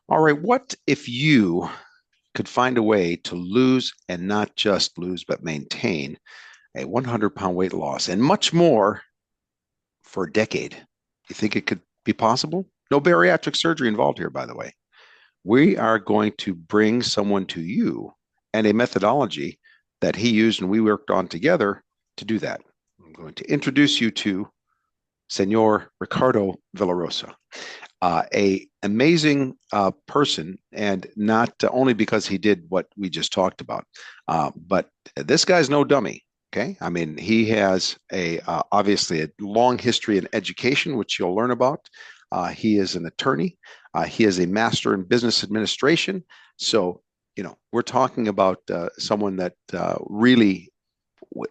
All right, what if you could find a way to lose and not just lose, but maintain a 100-pound weight loss and much more for a decade? You think it could be possible? No bariatric surgery involved here, by the way. We are going to bring someone to you and a methodology that he used and we worked on together to do that. I'm going to introduce you to Senor Ricardo Villarosa, a amazing person, and not only because he did what we just talked about, but this guy's no dummy. Okay, I mean he has a obviously a long history in education, which you'll learn about. He is an attorney. He is a master in business administration. So we're talking about someone that really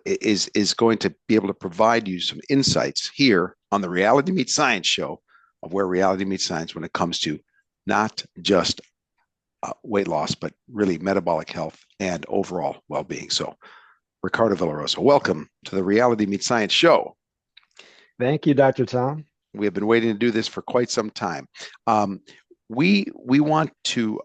is going to be able to provide you some insights here on the Reality Meets Science show of where reality meets science when it comes to not just weight loss, but really metabolic health and overall well-being. So, Ricardo Villarosa, welcome to the Reality Meets Science show. Thank you, Dr. Tom. We have been waiting to do this for quite some time. We want to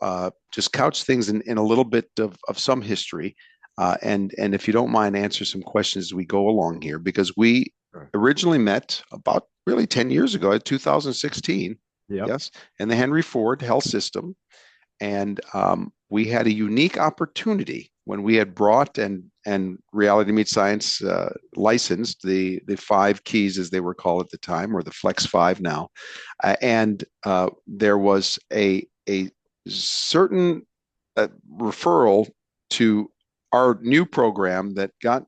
just couch things in a little bit of some history, and if you don't mind, answer some questions as we go along here, because we originally met about really 10 years ago in 2016. Yep. Yes, in the Henry Ford Health System, and we had a unique opportunity when we had brought and Reality Meets Science licensed the five keys, as they were called at the time, or the Flex5 now, and there was a certain referral to our new program that got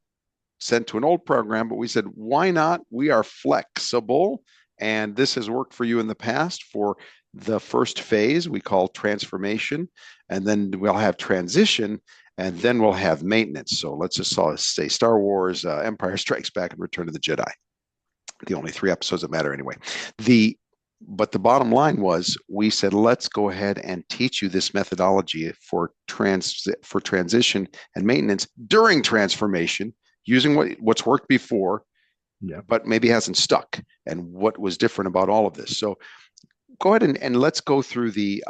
sent to an old program, but we said, why not? We are flexible, and this has worked for you in the past for the first phase we call transformation, and then we'll have transition, and then we'll have maintenance. So let's just say Star Wars, Empire Strikes Back, and Return of the Jedi. The only three episodes that matter anyway. But the bottom line was, we said, let's go ahead and teach you this methodology for transition and maintenance during transformation, using what's worked before, Yeah. but maybe hasn't stuck, and what was different about all of this. So go ahead and let's go through the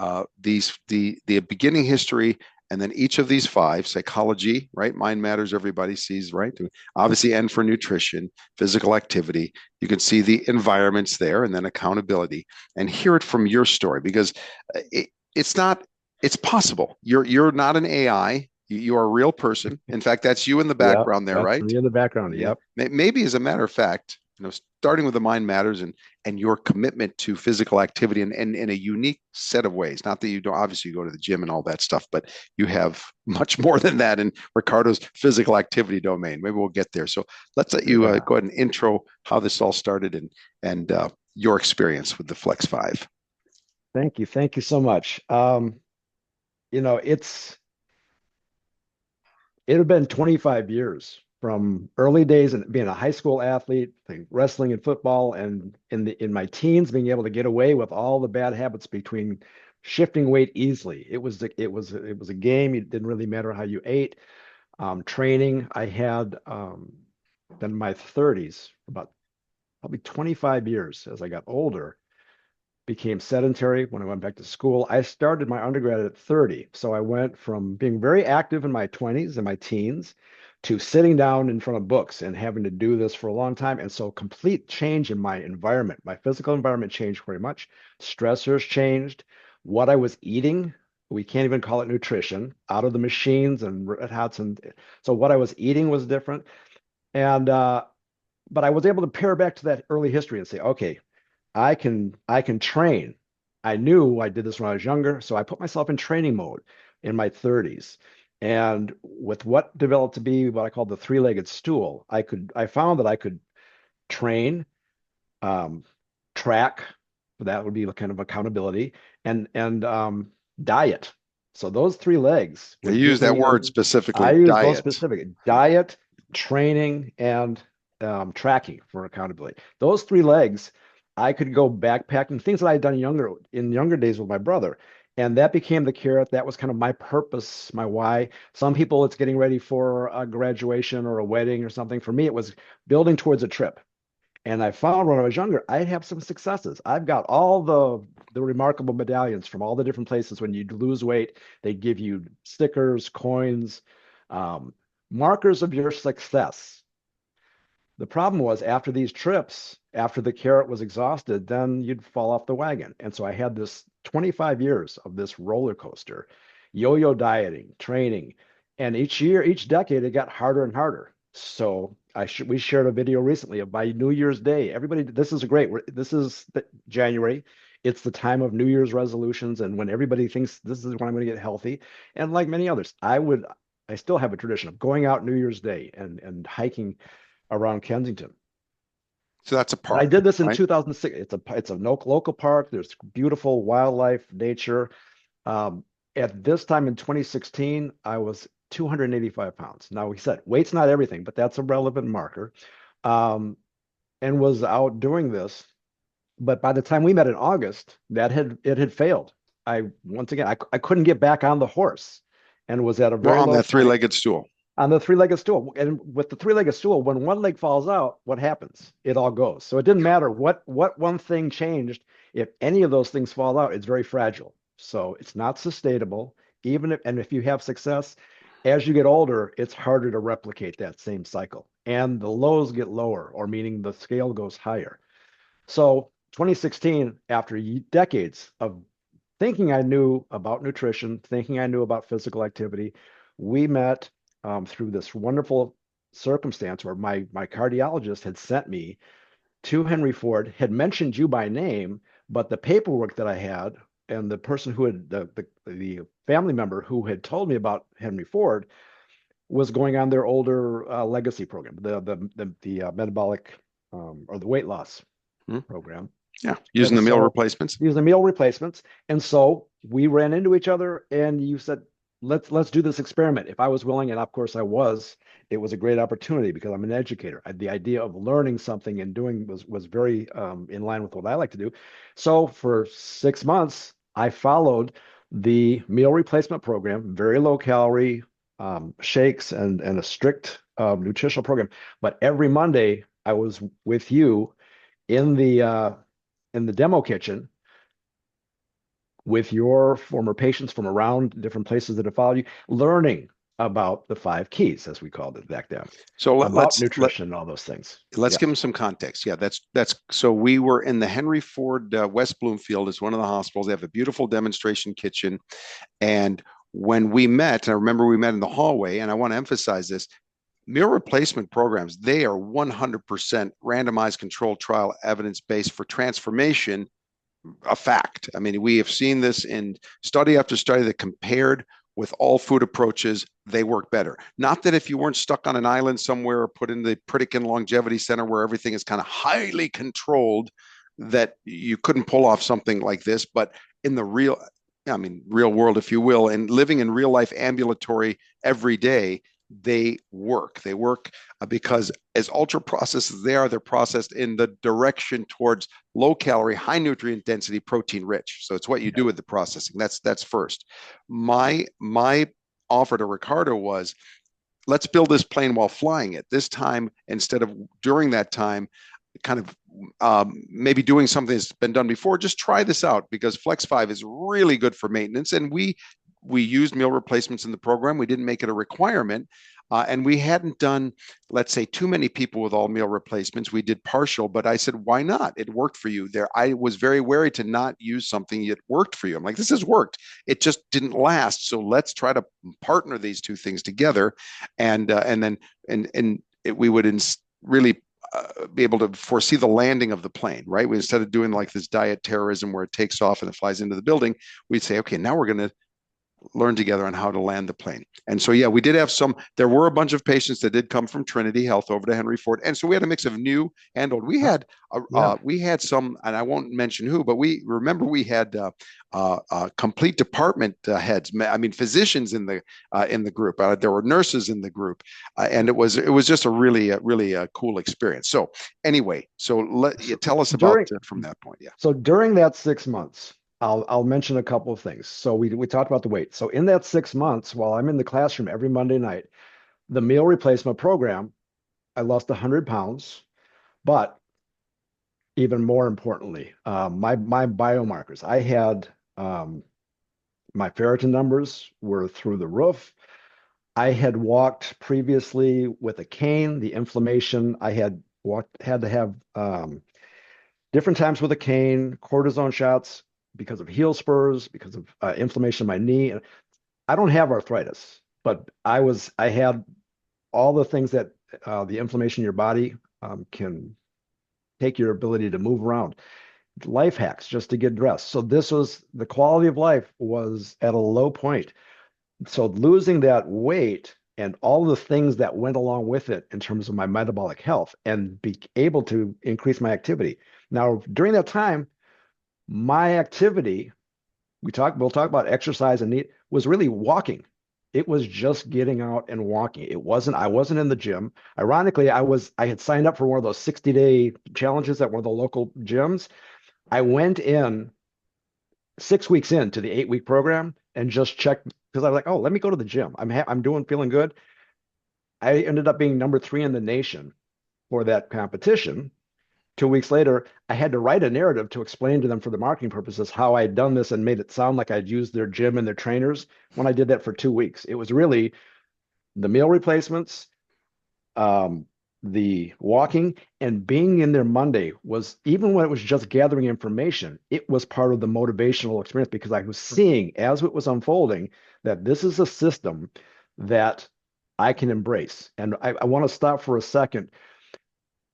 beginning history, and then each of these five: psychology, right? Mind matters, everybody sees, right? Obviously, N for nutrition, physical activity. You can see the environments there, and then accountability, and hear it from your story, because it's not, it's possible. You're not an AI. You are a real person. In fact, that's you in the Yep. background there, That's right? me in the background. Yeah. Yep. Maybe as a matter of fact, starting with the mind matters, and your commitment to physical activity, and in a unique set of ways. Not that you don't obviously go to the gym and all that stuff, but you have much more than that in Ricardo's physical activity domain. Maybe we'll get there. So let's let you Yeah. go ahead and intro how this all started, and your experience with the Flex 5. Thank you. Thank you so much. You know, it had been 25 years from early days and being a high school athlete, like wrestling and football, and in my teens being able to get away with all the bad habits between shifting weight easily. It was a game. It didn't really matter how you ate. Training. I had in my 30s, about probably 25 years as I got older, became sedentary when I went back to school. I started my undergrad at 30. So I went from being very active in my 20s and my teens to sitting down in front of books and having to do this for a long time. And so complete change in my environment. My physical environment changed very much. Stressors changed. What I was eating, we can't even call it nutrition, out of the machines and red hots. And so what I was eating was different. And but I was able to pair back to that early history and say, okay, I can train. I knew I did this when I was younger, so I put myself in training mode in my 30s. And with what developed to be what I call the three-legged stool, I found that I could train, um, track, that would be a kind of accountability, and diet. So those three legs They would use give that me word I specifically, use those diet. specific diet, training, and tracking for accountability. Those three legs, I could go backpacking, things that I had done in younger days with my brother. And that became the carrot. That was kind of my purpose, my why. Some people, it's getting ready for a graduation or a wedding or something. For me, it was building towards a trip. And I found when I was younger, I'd have some successes. I've got all the remarkable medallions from all the different places. When you lose weight, they give you stickers, coins, um, markers of your success. The problem was after these trips, after the carrot was exhausted, then you'd fall off the wagon. And so I had this 25 years of this roller coaster, yo-yo dieting, training, and each year, each decade, it got harder and harder. So we shared a video recently of by New Year's Day. Everybody, this is great. This is January. It's the time of New Year's resolutions, and when everybody thinks this is when I'm going to get healthy. And like many others, I still have a tradition of going out New Year's Day and hiking around Kensington. So that's a And I park, did this in right? 2006. It's a local park. There's beautiful wildlife, nature. Um, at this time in 2016, I was 285 pounds. Now, we said weight's not everything, but that's a relevant marker. Um, and was out doing this. But by the time we met in August, it had failed. I couldn't get back on the horse and was at a We're very on low that point three-legged stool. on the three-legged stool. And with the three-legged stool, when one leg falls out, what happens? It all goes. So it didn't matter what one thing changed. If any of those things fall out, it's very fragile. So it's not sustainable. If you have success, as you get older, it's harder to replicate that same cycle. And the lows get lower, or meaning the scale goes higher. So 2016, after decades of thinking I knew about nutrition, thinking I knew about physical activity, we met through this wonderful circumstance where my cardiologist had sent me to Henry Ford, had mentioned you by name, but the paperwork that I had and the person who had the family member who had told me about Henry Ford was going on their older legacy program, the metabolic or the weight loss Hmm? program. Yeah, using And the meal so replacements. these are meal replacements. And so we ran into each other and you said, let's do this experiment. If I was willing, and of course I was, it was a great opportunity because I'm an educator. The idea of learning something and doing was very in line with what I like to do. So for 6 months, I followed the meal replacement program, very low calorie shakes and a strict nutritional program. But every Monday I was with you in the demo kitchen with your former patients from around different places that have followed you, learning about the 5 keys, as we called it back then, So about nutrition and all those things. let's Yeah. give them some context. Yeah, that's so we were in the Henry Ford West Bloomfield is one of the hospitals. They have a beautiful demonstration kitchen, and when we met, and I remember we met in the hallway, and I want to emphasize this. Meal replacement programs, they are 100% randomized controlled trial evidence based for transformation, a fact. I mean, we have seen this in study after study that compared with all food approaches, they work better. Not that if you weren't stuck on an island somewhere or put in the Pritikin Longevity Center where everything is kind of highly controlled, that you couldn't pull off something like this, but in the real world, if you will, and living in real life ambulatory every day, they work. They work because as ultra processed as they are, they're processed in the direction towards low calorie, high nutrient density, protein rich. So it's what you do with the processing. That's first. My offer to Ricardo was let's build this plane while flying it. This time, instead of during that time, kind of maybe doing something that's been done before, just try this out because Flex5 is really good for maintenance. And we used meal replacements in the program. We didn't make it a requirement. And we hadn't done, let's say, too many people with all meal replacements. We did partial, but I said, why not? It worked for you. There, I was very wary to not use something that worked for you. I'm like, this has worked. It just didn't last. So let's try to partner these two things together, and then we would really be able to foresee the landing of the plane, right? Instead of doing like this diet terrorism where it takes off and it flies into the building, we'd say, okay, now we're going to learn together on how to land the plane. And so, yeah, we did have there were a bunch of patients that did come from Trinity Health over to Henry Ford. And so we had a mix of new and old. Yeah. We had some, and I won't mention who, but we had complete department heads. I mean, physicians in the group. There were nurses in the group, and it was just a really cool experience. So anyway, tell us about During from that point. Yeah. so during that 6 months, I'll mention a couple of things. So we talked about the weight. So in that 6 months, while I'm in the classroom every Monday night, the meal replacement program, I lost 100 pounds, but even more importantly, my biomarkers. I had my ferritin numbers were through the roof. I had walked previously with a cane. The inflammation I had to have different times with a cane, cortisone shots because of heel spurs, because of inflammation in my knee. I don't have arthritis, but I had all the things that the inflammation in your body can take your ability to move around. Life hacks just to get dressed. So this was the quality of life was at a low point. So losing that weight and all the things that went along with it in terms of my metabolic health and be able to increase my activity. Now, during that time, my activity, we'll talk about exercise and need was really walking. It was just getting out and walking. I wasn't in the gym. Ironically, I had signed up for one of those 60-day challenges at one of the local gyms. I went in 6 weeks into the 8-week program and just checked because I was like, oh, let me go to the gym. I'm feeling good. I ended up being number 3 in the nation for that competition. 2 weeks later, I had to write a narrative to explain to them for the marketing purposes how I had done this and made it sound like I'd used their gym and their trainers when I did that for 2 weeks. It was really the meal replacements, um, the walking, and being in there Monday was, even when it was just gathering information, it was part of the motivational experience because I was seeing as it was unfolding that this is a system that I can embrace. And I want to stop for a second.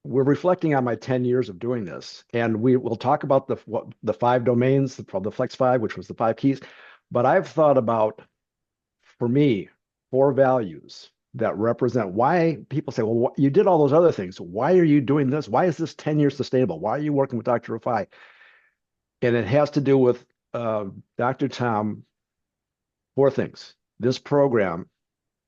We're reflecting on my 10 years of doing this, and we will talk about the 5 domains from the Flex 5, which was the 5 keys. But I've thought about, for me, 4 values that represent why people say, well, you did all those other things. Why are you doing this? Why is this 10 years sustainable? Why are you working with Dr. Rafai? And it has to do with Dr. Tom. 4 things. This program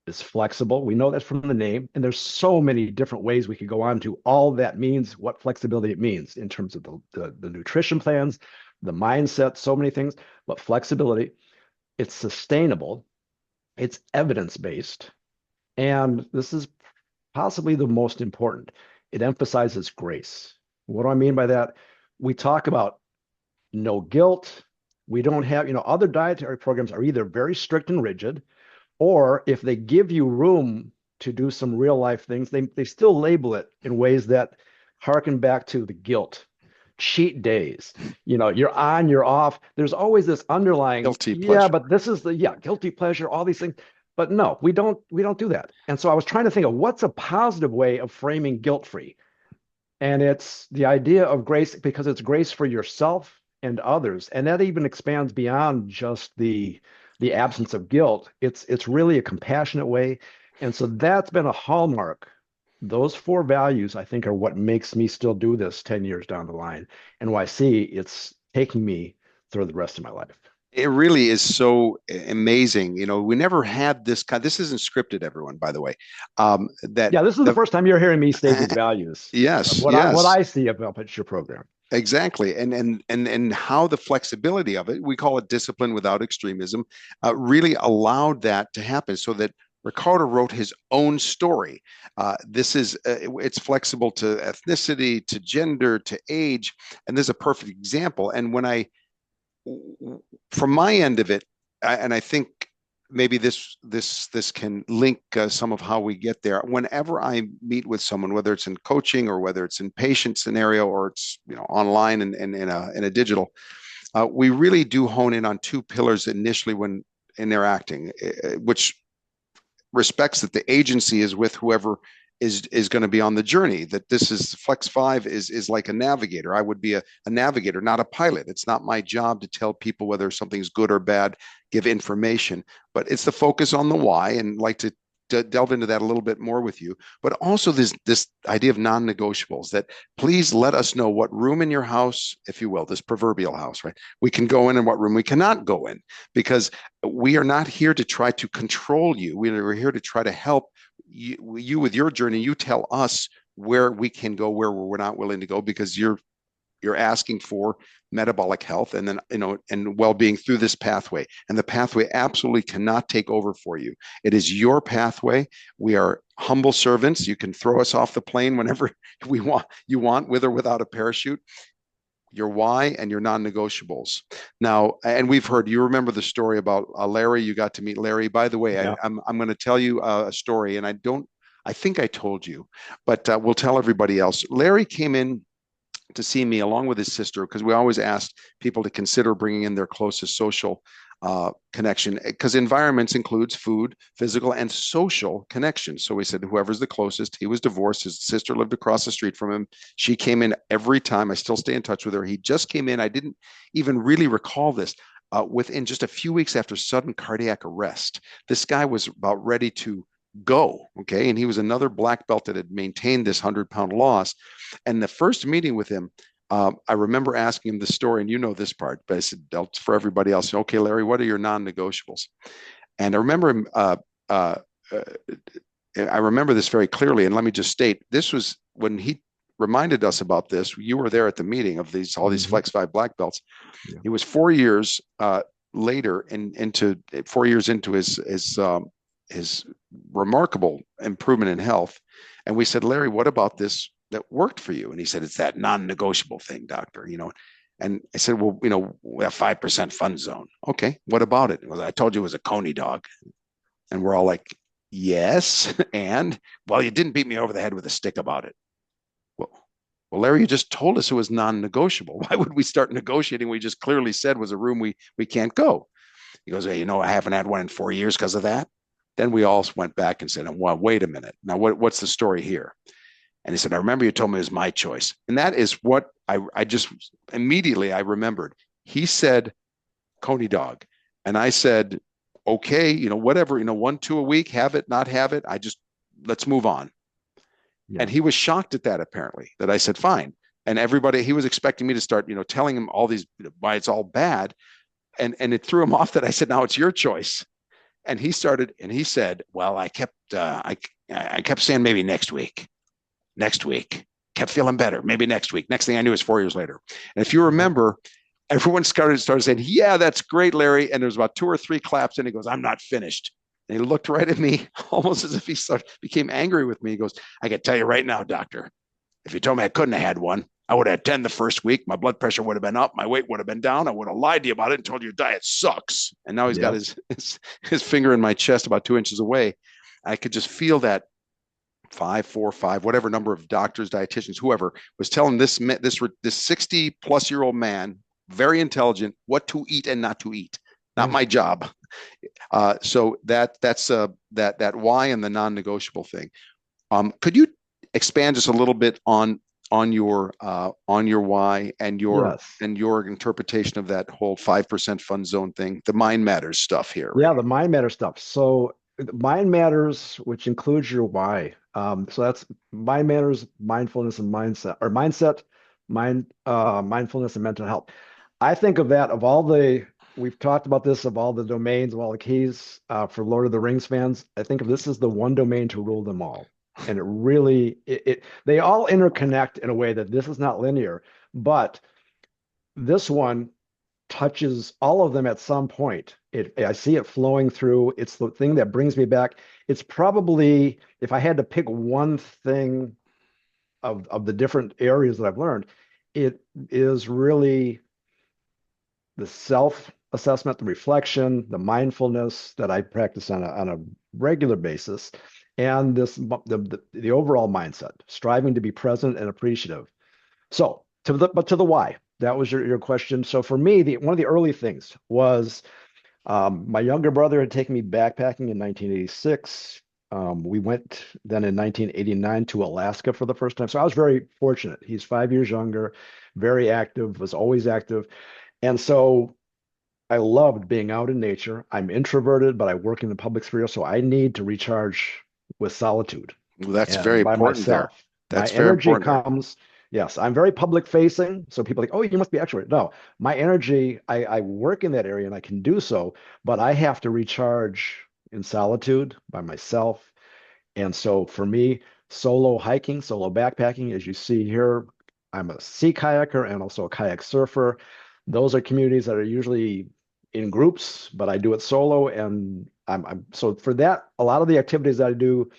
is flexible. We know that from the name, and there's so many different ways we could go on to all that means, what flexibility it means in terms of the nutrition plans, the mindset, so many things, but flexibility. It's sustainable. It's evidence-based. And this is possibly the most important. It emphasizes grace. What do I mean by that? We talk about no guilt. We don't have, other dietary programs are either very strict and rigid, or if they give you room to do some real life things, they still label it in ways that harken back to the guilt, cheat days. You're on, you're off. There's always this underlying, Guilty yeah, pleasure. but this is guilty pleasure, all these things. But no, we don't do that. And so I was trying to think of what's a positive way of framing guilt-free. And it's the idea of grace because it's grace for yourself and others. And that even expands beyond just the absence of guilt. It's really a compassionate way. And so that's been a hallmark. Those 4 values, I think, are what makes me still do this 10 years down the line. And why I see it's taking me through the rest of my life. It really is so amazing. We never had this kind. This isn't scripted, everyone, by the way. That Yeah, this is the the first time you're hearing me state these values of yes, what yes, I see about your program. exactly, and how the flexibility of it, we call it discipline without extremism, really allowed that to happen, so that Ricardo wrote his own story. It's flexible to ethnicity, to gender, to age, and this is a perfect example. And from my end of it, and I think maybe this can link some of how we get there. Whenever I meet with someone, whether it's in coaching or whether it's in patient scenario or it's online and in a digital, we really do hone in on 2 pillars initially when interacting, which respects that the agency is with whoever is going to be on the journey. That this is Flex 5 is like a navigator. I would be a navigator, not a pilot. It's not my job to tell people whether something's good or bad, give information, but it's the focus on the why, and like to delve into that a little bit more with you. But also this idea of non-negotiables, that please let us know what room in your house, if you will, this proverbial house, right, we can go in and what room we cannot go in, because we are not here to try to control you. We're here to try to help you with your journey. You tell us where we can go, where we're not willing to go, because You're asking for metabolic health and then, and well-being through this pathway. And the pathway absolutely cannot take over for you. It is your pathway. We are humble servants. You can throw us off the plane whenever you want, with or without a parachute. Your why and your non-negotiables. Now, and we've heard, you remember the story about Larry. You got to meet Larry. By the way, Yeah. I'm going to tell you a story, and I think I told you, but we'll tell everybody else. Larry came in to see me along with his sister, because we always asked people to consider bringing in their closest social connection, because environments includes food, physical, and social connection. So we said whoever's the closest. He was divorced. His sister lived across the street from him. She came in every time. I still stay in touch with her. He just came in. I didn't even really recall this. Within just a few weeks after sudden cardiac arrest, this guy was about ready to go. Okay. And he was another black belt that had maintained this 100-pound loss. And the first meeting with him, I remember asking him the story, and you know this part, but I said, for everybody else, okay, Larry, what are your non-negotiables? And I remember him, I remember this very clearly. And let me just state, this was when he reminded us about this. You were there at the meeting of all these Flex5 black belts. Yeah. He was 4 years later, into 4 years into his remarkable improvement in health. And we said, Larry, what about this that worked for you? And he said, it's that non-negotiable thing, doctor, And I said, well, we have 5% fun zone. Okay, what about it? Well, I told you it was a Coney dog. And we're all like, yes. And, well, you didn't beat me over the head with a stick about it. Well, Larry, you just told us it was non-negotiable. Why would we start negotiating? We just clearly said was a room we can't go. He goes, hey, I haven't had one in 4 years because of that. Then we all went back and said, well, wait a minute. Now, what's the story here? And he said, I remember you told me it was my choice. And that is what I just immediately I remembered. He said, Coney dog. And I said, okay, whatever, 1, 2 a week, have it, not have it. Let's move on. Yeah. And he was shocked at that, apparently, that I said, fine. And everybody, he was expecting me to start, telling him all these, why it's all bad. And it threw him off that I said, now it's your choice. And he said, well, I kept saying maybe next week, kept feeling better. Maybe next week. Next thing I knew is 4 years later. And if you remember, everyone started saying, yeah, that's great, Larry. And there was about 2 or 3 claps. And he goes, I'm not finished. And he looked right at me almost as if he became angry with me. He goes, I can tell you right now, doctor, if you told me I couldn't have had one, I would have had 10 the first week. My blood pressure would have been up. My weight would have been down. I would have lied to you about it and told you your diet sucks. And now he's got his finger in my chest about 2 inches away. I could just feel that 5, 4, 5, whatever number of doctors, dietitians, whoever was telling this 60-plus-year-old man, very intelligent, what to eat and not to eat. Not my job. So that's that why and the non-negotiable thing. Could you expand just a little bit on your why and your interpretation of that whole 5% fun zone thing, the mind matters stuff here? Right? Yeah, the mind matters stuff. So mind matters, which includes your why. So that's mind matters, mindfulness, and mindset, or mindset, mindfulness, and mental health. I think of that we've talked about this, of all the domains, of all the keys for Lord of the Rings fans. I think of this as the one domain to rule them all. And it really, they all interconnect in a way that this is not linear, but this one touches all of them at some point. I see it flowing through. It's the thing that brings me back. It's probably, if I had to pick one thing of the different areas that I've learned, it is really the self-assessment, the reflection, the mindfulness that I practice on a regular basis, and the overall mindset, striving to be present and appreciative. So to the why, that was your question. So for me, one of the early things was my younger brother had taken me backpacking in 1986. We went then in 1989 to Alaska for the first time. So I was very fortunate. He's 5 years younger, very active, was always active. And so I loved being out in nature. I'm introverted, but I work in the public sphere, so I need to recharge with solitude. Well, that's very important there. That's my energy comes. Yes, I'm very public facing. So people are like, oh, you must be extrovert. No, my energy, I work in that area and I can do so, but I have to recharge in solitude by myself. And so for me, solo hiking, solo backpacking, as you see here, I'm a sea kayaker and also a kayak surfer. Those are communities that are usually in groups, but I do it solo. And I'm so for that, a lot of the activities that I do,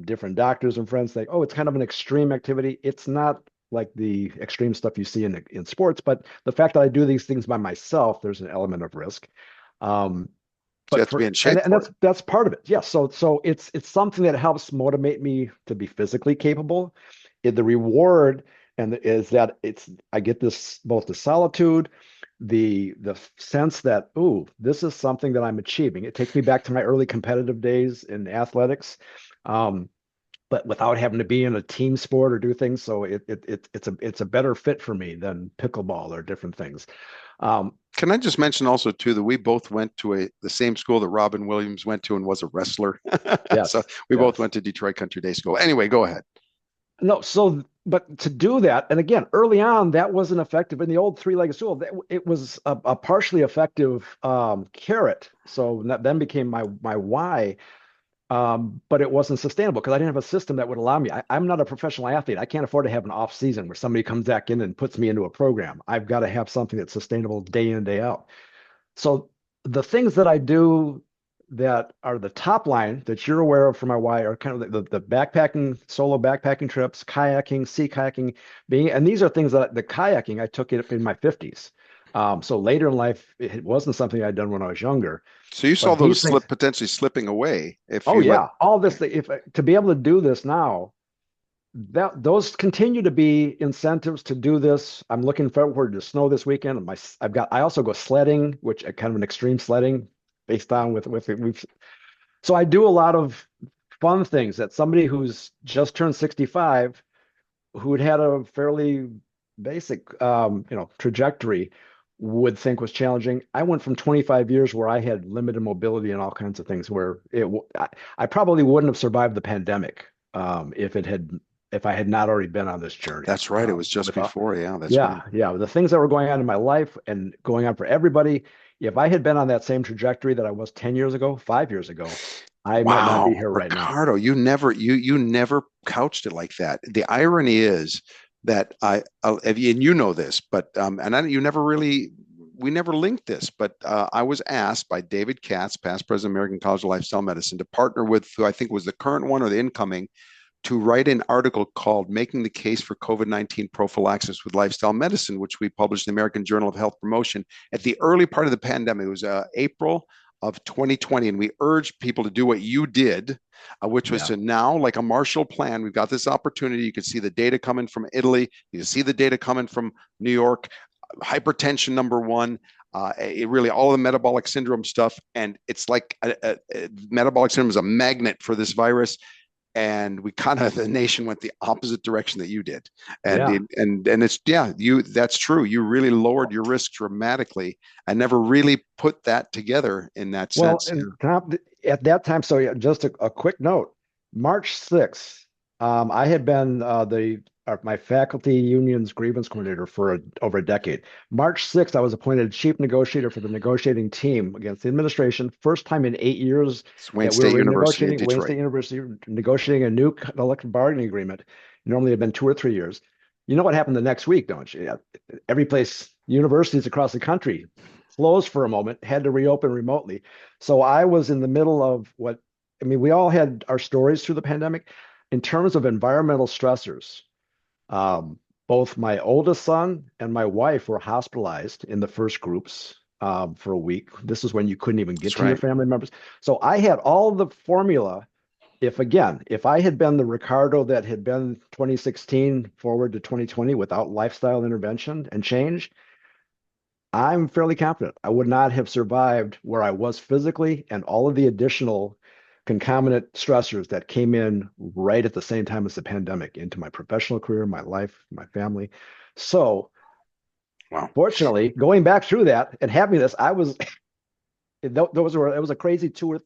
different doctors and friends think, oh, it's kind of an extreme activity. It's not like the extreme stuff you see in sports, but the fact that I do these things by myself, there's an element of risk. Um, So you but have to be for in shape and for it. that's part of it. Yes. So it's something that helps motivate me to be physically capable. The reward and is that it's I get this both the solitude, the sense that, ooh, this is something that I'm achieving. It takes me back to my early competitive days in athletics. Um, but without having to be in a team sport or do things. So it's a better fit for me than pickleball or different things. Um, Can I just mention also too that we both went to the same school that Robin Williams went to and was a wrestler. So yes, we both yes. went to Detroit Country Day School. Anyway, go ahead. No, so but to do that, and again, early on, that wasn't effective in the old three-legged stool. It was a partially effective carrot. So that then became my why. But it wasn't sustainable because I didn't have a system that would allow me. I'm not a professional athlete. I can't afford to have an off season where somebody comes back in and puts me into a program. I've got to have something that's sustainable day in, day out. So the things that I do that are the top line that you're aware of for my why are kind of the backpacking, solo backpacking trips, kayaking, sea kayaking, and these are things that the kayaking I took it in my 50s. So later in life, it wasn't something I'd done when I was younger. So you saw But these those things, potentially slipping away if oh you let. yeah, all this if to be able to do this now, that those continue to be incentives to do this. I'm looking forward to snow this weekend. I also go sledding, which kind of an extreme sledding based on with we've so I do a lot of fun things that somebody who's just turned 65, who'd had a fairly basic trajectory would think was challenging. I went from 25 years where I had limited mobility and all kinds of things where I probably wouldn't have survived the pandemic if I had not already been on this journey. That's right. It was just Without, before. Yeah, that's right. yeah, yeah, the things that were going on in my life and going on for everybody. If I had been on that same trajectory that I was 10 years ago, 5 years ago, I might not be Wow, here right now. Ricardo, you never couched it like that. The irony is that and you know this, but you never really we never linked this, but I was asked by David Katz, past president of American College of Lifestyle Medicine, to partner with who I think was the current one or the incoming to write an article called Making the Case for COVID-19 Prophylaxis with Lifestyle Medicine, which we published in the American Journal of Health Promotion at the early part of the pandemic. It was April of 2020. And we urged people to do what you did, which was Yeah. to now, like a Marshall Plan, we've got this opportunity. You can see the data coming from Italy. You can see the data coming from New York. Hypertension, number one. Really all the metabolic syndrome stuff. And it's like metabolic syndrome is a magnet for this virus, and we kind of the nation went the opposite direction that you did, Yeah. and it's you that's true, you really lowered your risk dramatically. I never really put that together in that Well, sense. and Tom, at that time, so yeah, just a quick note, March 6th, I had been my faculty union's grievance coordinator for over a decade. March 6th, I was appointed chief negotiator for the negotiating team against the administration. First time in 8 years It's Wayne that we State were University in negotiating, Wayne Detroit. State University, negotiating a new collective bargaining agreement. Normally, it had been 2 or 3 years. You know what happened the next week, don't you? Yeah, every place, universities across the country closed for a moment, had to reopen remotely. So I was in the middle of I mean, we all had our stories through the pandemic. In terms of environmental stressors, um, both my oldest son and my wife were hospitalized in the first groups for a week. This is when you couldn't even get That's to your right. family members. So I had all the formula. If I had been the Ricardo that had been 2016 forward to 2020 without lifestyle intervention and change, I'm fairly confident I would not have survived where I was physically and all of the additional concomitant stressors that came in right at the same time as the pandemic into my professional career, my life, my family. So, Wow. fortunately, going back through that and having this, I was it was a crazy tour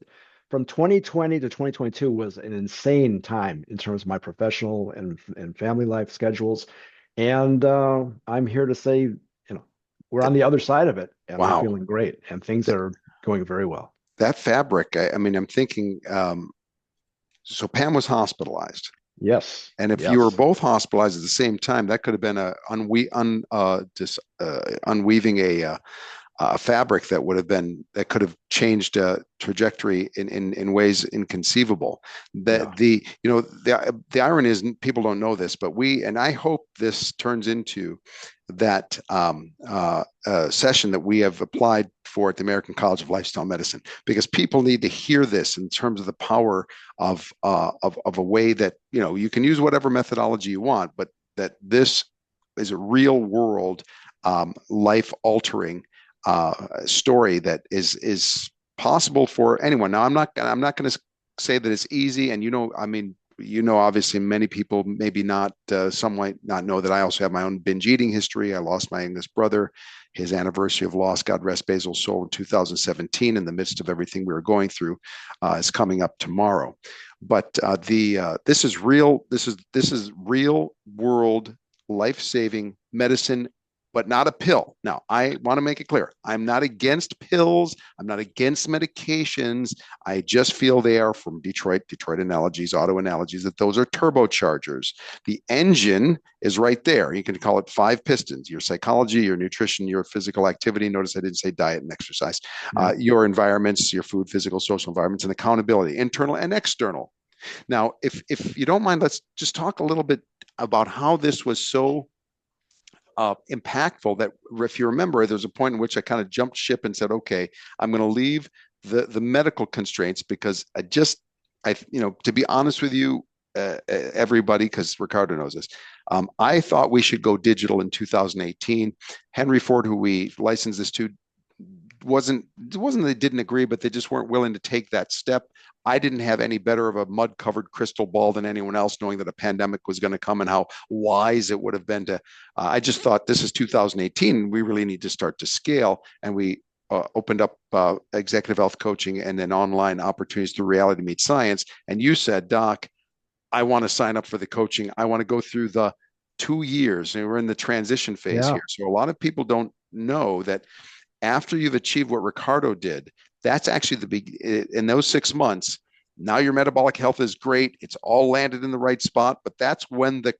from 2020 to 2022 was an insane time in terms of my professional and family life schedules. And I'm here to say, we're on the other side of it and I'm Wow. feeling great and things Th- are going very well. that fabric, I mean, I'm thinking, so Pam was hospitalized. Yes. And if you were Yes. both hospitalized at the same time, that could have been unweaving a fabric that would have been that could have changed trajectory in ways inconceivable. Yeah. That the irony is people don't know this, but I hope this turns into that session that we have applied for at the American College of Lifestyle Medicine, because people need to hear this in terms of the power of a way that you can use whatever methodology you want, but that this is a real world life altering story that is possible for anyone. Now, I'm not going to say that it's easy, and I mean, obviously, many people maybe not, some might not know that I also have my own binge eating history. I lost my youngest brother. His anniversary of loss, God rest Basil's soul, in 2017, in the midst of everything we were going through, is coming up tomorrow. But this is real. This is real world life saving medicine, but not a pill. Now, I want to make it clear. I'm not against pills. I'm not against medications. I just feel they are, from Detroit analogies, auto analogies, that those are turbochargers. The engine is right there. You can call it five pistons: your psychology, your nutrition, your physical activity. Notice I didn't say diet and exercise. Yeah. Your environments, your food, physical, social environments, and accountability, internal and external. Now, if you don't mind, let's just talk a little bit about how this was so impactful, that if you remember, there's a point in which I kind of jumped ship and said, okay, I'm going to leave the medical constraints, because to be honest with you, everybody, because Ricardo knows this, I thought we should go digital in 2018. Henry Ford, who we licensed this to, it wasn't they didn't agree, but they just weren't willing to take that step. I didn't have any better of a mud covered crystal ball than anyone else, knowing that a pandemic was going to come and how wise it would have been to. I just thought, this is 2018. We really need to start to scale. And we opened up executive health coaching and then online opportunities through Reality Meets Science. And you said, Doc, I want to sign up for the coaching. I want to go through the 2 years. And we're in the transition phase Yeah. here. So a lot of people don't know that after you've achieved what Ricardo did, that's actually the big, in those 6 months. Now your metabolic health is great. It's all landed in the right spot, but that's when the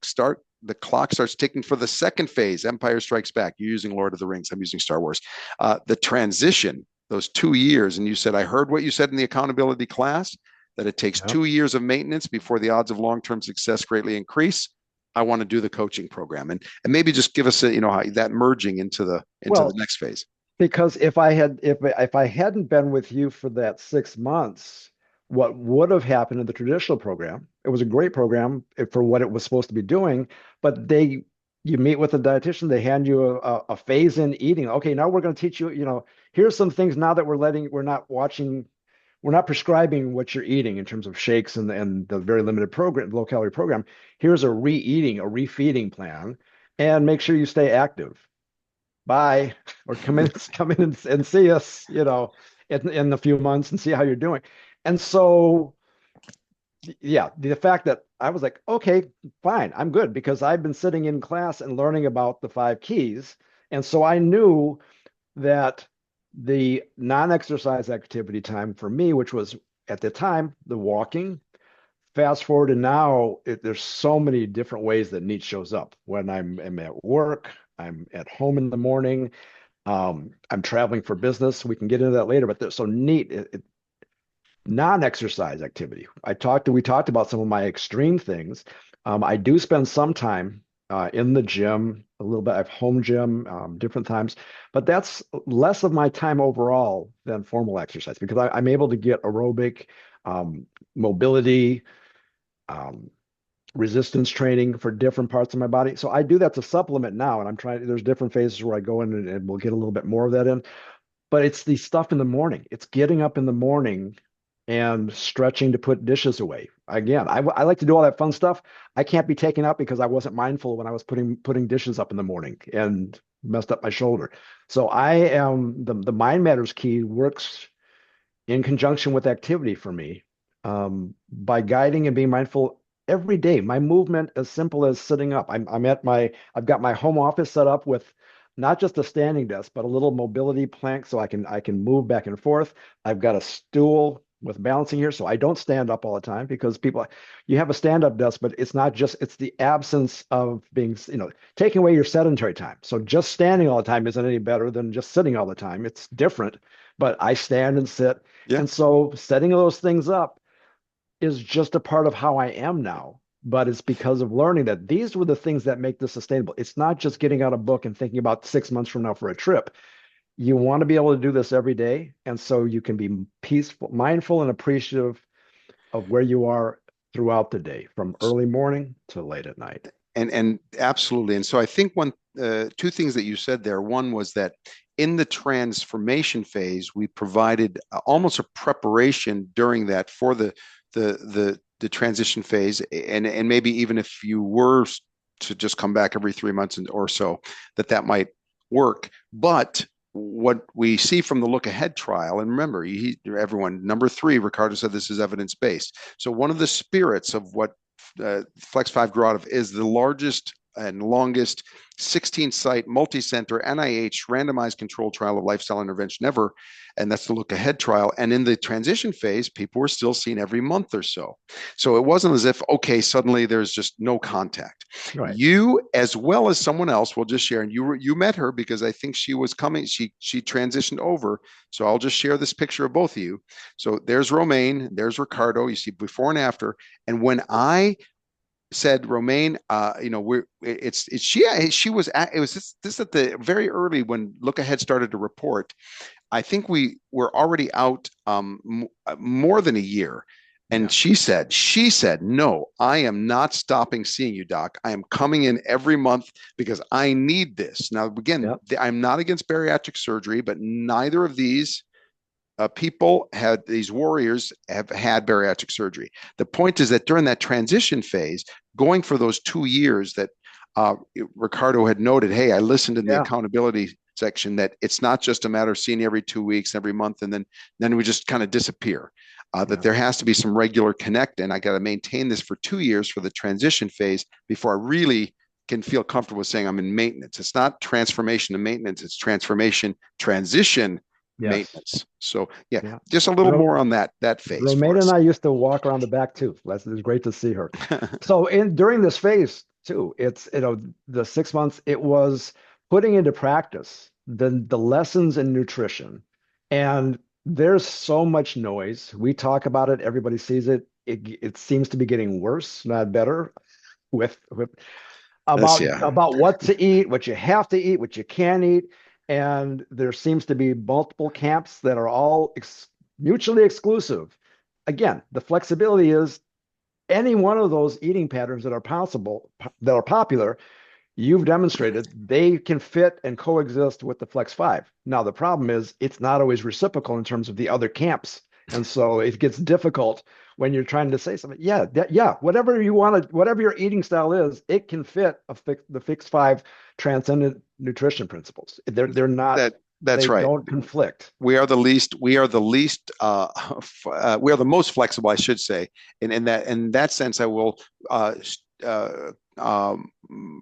clock starts ticking for the second phase. Empire Strikes Back. You're using Lord of the Rings. I'm using Star Wars. The transition, those 2 years. And you said, I heard what you said in the accountability class, that it takes Yep. 2 years of maintenance before the odds of long-term success greatly increase. I want to do the coaching program, and maybe just give us how that merging into the Well, next phase. because if I hadn't been with you for that 6 months, what would have happened in the traditional program? It was a great program for what it was supposed to be doing, but you meet with a dietitian, they hand you a phase in eating. Okay, now we're going to teach you, here's some things now that we're not prescribing what you're eating in terms of shakes and the very limited program, low calorie program. Here's a re-eating, a refeeding plan, and make sure you stay active. Bye, or come in and see us, in a few months and see how you're doing. And so, yeah, the fact that I was like, okay, fine, I'm good, because I've been sitting in class and learning about the five keys. And so I knew that the non-exercise activity time for me, which was at the time the walking, fast forward to now, there's so many different ways that NEAT shows up. When I'm at work, I'm at home in the morning, I'm traveling for business. We can get into that later, but so NEAT, non-exercise activity. We talked about some of my extreme things. I do spend some time in the gym, a little bit. I have home gym, different times, but that's less of my time overall than formal exercise, because I'm able to get aerobic, mobility, um, resistance training for different parts of my body. So I do that to supplement now, and there's different phases where I go in, and we'll get a little bit more of that in. But it's the stuff in the morning. It's getting up in the morning and stretching to put dishes away. Again, I like to do all that fun stuff. I can't be taken out because I wasn't mindful when I was putting dishes up in the morning and messed up my shoulder. So I am the Mind Matters key works in conjunction with activity for me, by guiding and being mindful every day. My movement, as simple as sitting up. I've got my home office set up with not just a standing desk, but a little mobility plank so I can move back and forth. I've got a stool with balancing here. So I don't stand up all the time because people, you have a stand-up desk, but it's not just, it's the absence of being, taking away your sedentary time. So just standing all the time isn't any better than just sitting all the time. It's different, but I stand and sit. Yeah. And so setting those things up is just a part of how I am now. But it's because of learning that these were the things that make this sustainable. It's not just getting out a book and thinking about 6 months from now for a trip. You want to be able to do this every day. And so you can be peaceful, mindful, and appreciative of where you are throughout the day, from early morning to late at night. And absolutely. And so I think two things that you said there. One was that in the transformation phase, we provided almost a preparation during that for the transition phase, and maybe even if you were to just come back every 3 months or so, that might work. But what we see from the look ahead trial, and remember, everyone, number 3, Ricardo said this is evidence based. So one of the spirits of what Flex5 grew out of is the largest and longest 16-site multi-center NIH randomized controlled trial of lifestyle intervention ever, and that's the look ahead trial. And in the transition phase, people were still seen every month or so. So it wasn't as if, okay, suddenly there's just no contact. Right. You, as well as someone else, will just share, and you met her because I think she was coming, she transitioned over. So I'll just share this picture of both of you. So there's Romaine, there's Ricardo, you see before and after. And when I said, Romaine, she was at, it was this at the very early when Look Ahead started to report. I think we were already out more than a year. And Yeah. she said, no, I am not stopping seeing you, doc. I am coming in every month because I need this. Now, again, Yep. I'm not against bariatric surgery, but neither of these these warriors have had bariatric surgery. The point is that during that transition phase, going for those 2 years that Ricardo had noted, hey, I listened in the Yeah. accountability section that it's not just a matter of seeing you every 2 weeks, every month, and then we just kind of disappear. That Yeah. there has to be some regular connect, and I got to maintain this for 2 years for the transition phase before I really can feel comfortable saying I'm in maintenance. It's not transformation to maintenance; it's transformation transition Yes. maintenance. So yeah, Yeah. just a little Ro more on that phase for Romaine and us. I used to walk around the back too. It was great to see her. So during this phase too, it's the 6 months, it was putting into practice the lessons in nutrition. And there's so much noise. We talk about it, everybody sees it. It seems to be getting worse, not better, with That's about yeah. what to eat, what you have to eat, what you can eat. And there seems to be multiple camps that are all mutually exclusive. Again, the flexibility is any one of those eating patterns that are possible, that are popular, you've demonstrated they can fit and coexist with the Flex 5. Now, the problem is it's not always reciprocal in terms of the other camps. And so it gets difficult when you're trying to say something. Yeah, yeah, whatever you want to, whatever your eating style is, it can fit the Fix 5 transcendent nutrition principles. They're not, That's they right. don't conflict. We are the least we are the most flexible, I should say. And in that sense, I will uh, um,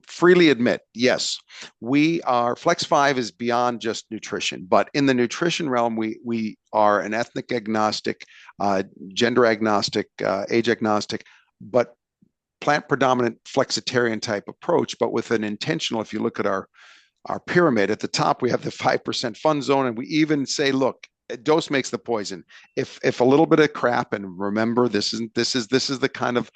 freely admit, yes, we are Flex 5 is beyond just nutrition, but in the nutrition realm, we are an ethnic agnostic, gender agnostic, age agnostic, but plant predominant flexitarian type approach, but with an intentional, if you look at our pyramid at the top, we have the 5% fun zone. And we even say, look, dose makes the poison. If a little bit of crap, and remember, this is the kind of,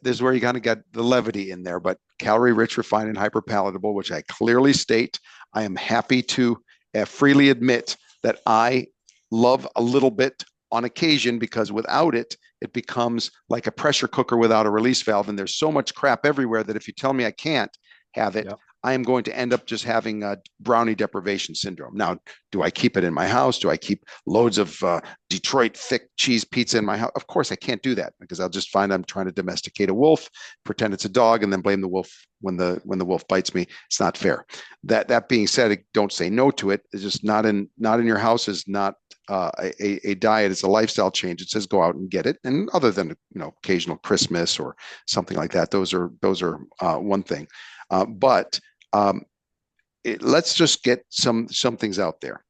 this is where you kind of get the levity in there, but calorie rich, refined, and hyper palatable, which I clearly state. I am happy to freely admit that I love a little bit on occasion, because without it, it becomes like a pressure cooker without a release valve. And there's so much crap everywhere that if you tell me I can't have it, Yep. I am going to end up just having a brownie deprivation syndrome. Now, do I keep it in my house? Do I keep loads of Detroit thick cheese pizza in my house? Of course, I can't do that, because I'll just find I'm trying to domesticate a wolf, pretend it's a dog, and then blame the wolf when the wolf bites me. It's not fair. That being said, don't say no to it. It's just not in your house is not a diet. It's a lifestyle change. It says go out and get it. And other than occasional Christmas or something like that, those are one thing. But let's just get some things out there.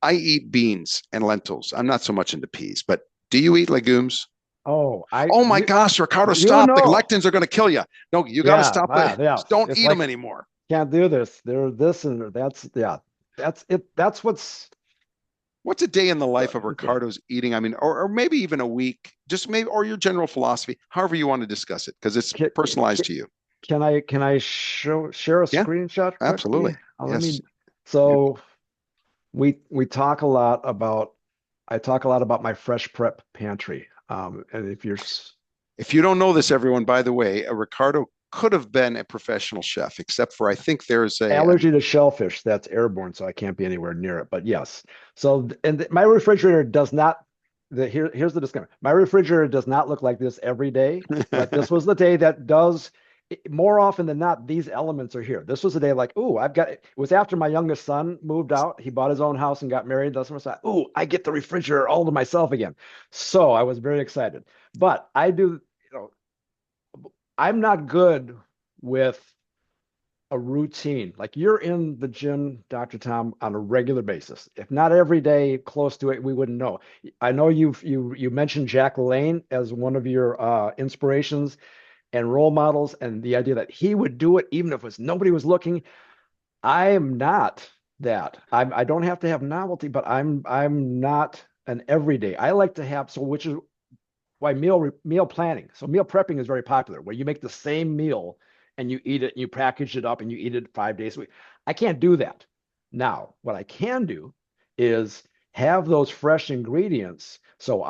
I eat beans and lentils. I'm not so much into peas, but do you eat legumes? Oh, Oh my gosh, Ricardo, you stop. The know, lectins are going to kill you. No, you got to yeah, stop it. yeah. Just don't It's eat them like anymore. can't do this. They're this and that's yeah. That's it. That's what's What's a day in the life of okay. Ricardo's eating? I mean, or maybe even a week, just maybe, or your general philosophy, however you want to discuss it, because it's Can, personalized to you. can I share a Yeah, screenshot quickly? absolutely. Let Yes. me. So we talk a lot about I talk a lot about my fresh prep pantry. And if you're If you don't know this, everyone, by the way, Ricardo could have been a professional chef, except for I think there's allergy to shellfish, that's airborne, so I can't be anywhere near it. But yes, so my refrigerator does not. Here's the disclaimer: my refrigerator does not look like this every day, but this was the day that does. More often than not, these elements are here. This was a day like, oh, I've got. It was after my youngest son moved out. He bought his own house and got married. That's when I said, oh, I get the refrigerator all to myself again. So I was very excited. But I do, I'm not good with a routine. Like you're in the gym, Dr. Tom, on a regular basis. If not every day, close to it, we wouldn't know. I know you mentioned Jack LaLanne as one of your inspirations and role models, and the idea that he would do it even if nobody was looking. I am not that. I don't have to have novelty, but I'm not an everyday. I like to have so, which is why meal planning. So meal prepping is very popular, where you make the same meal and you eat it and you package it up and you eat it 5 days a week. I can't do that. Now, what I can do is have those fresh ingredients. So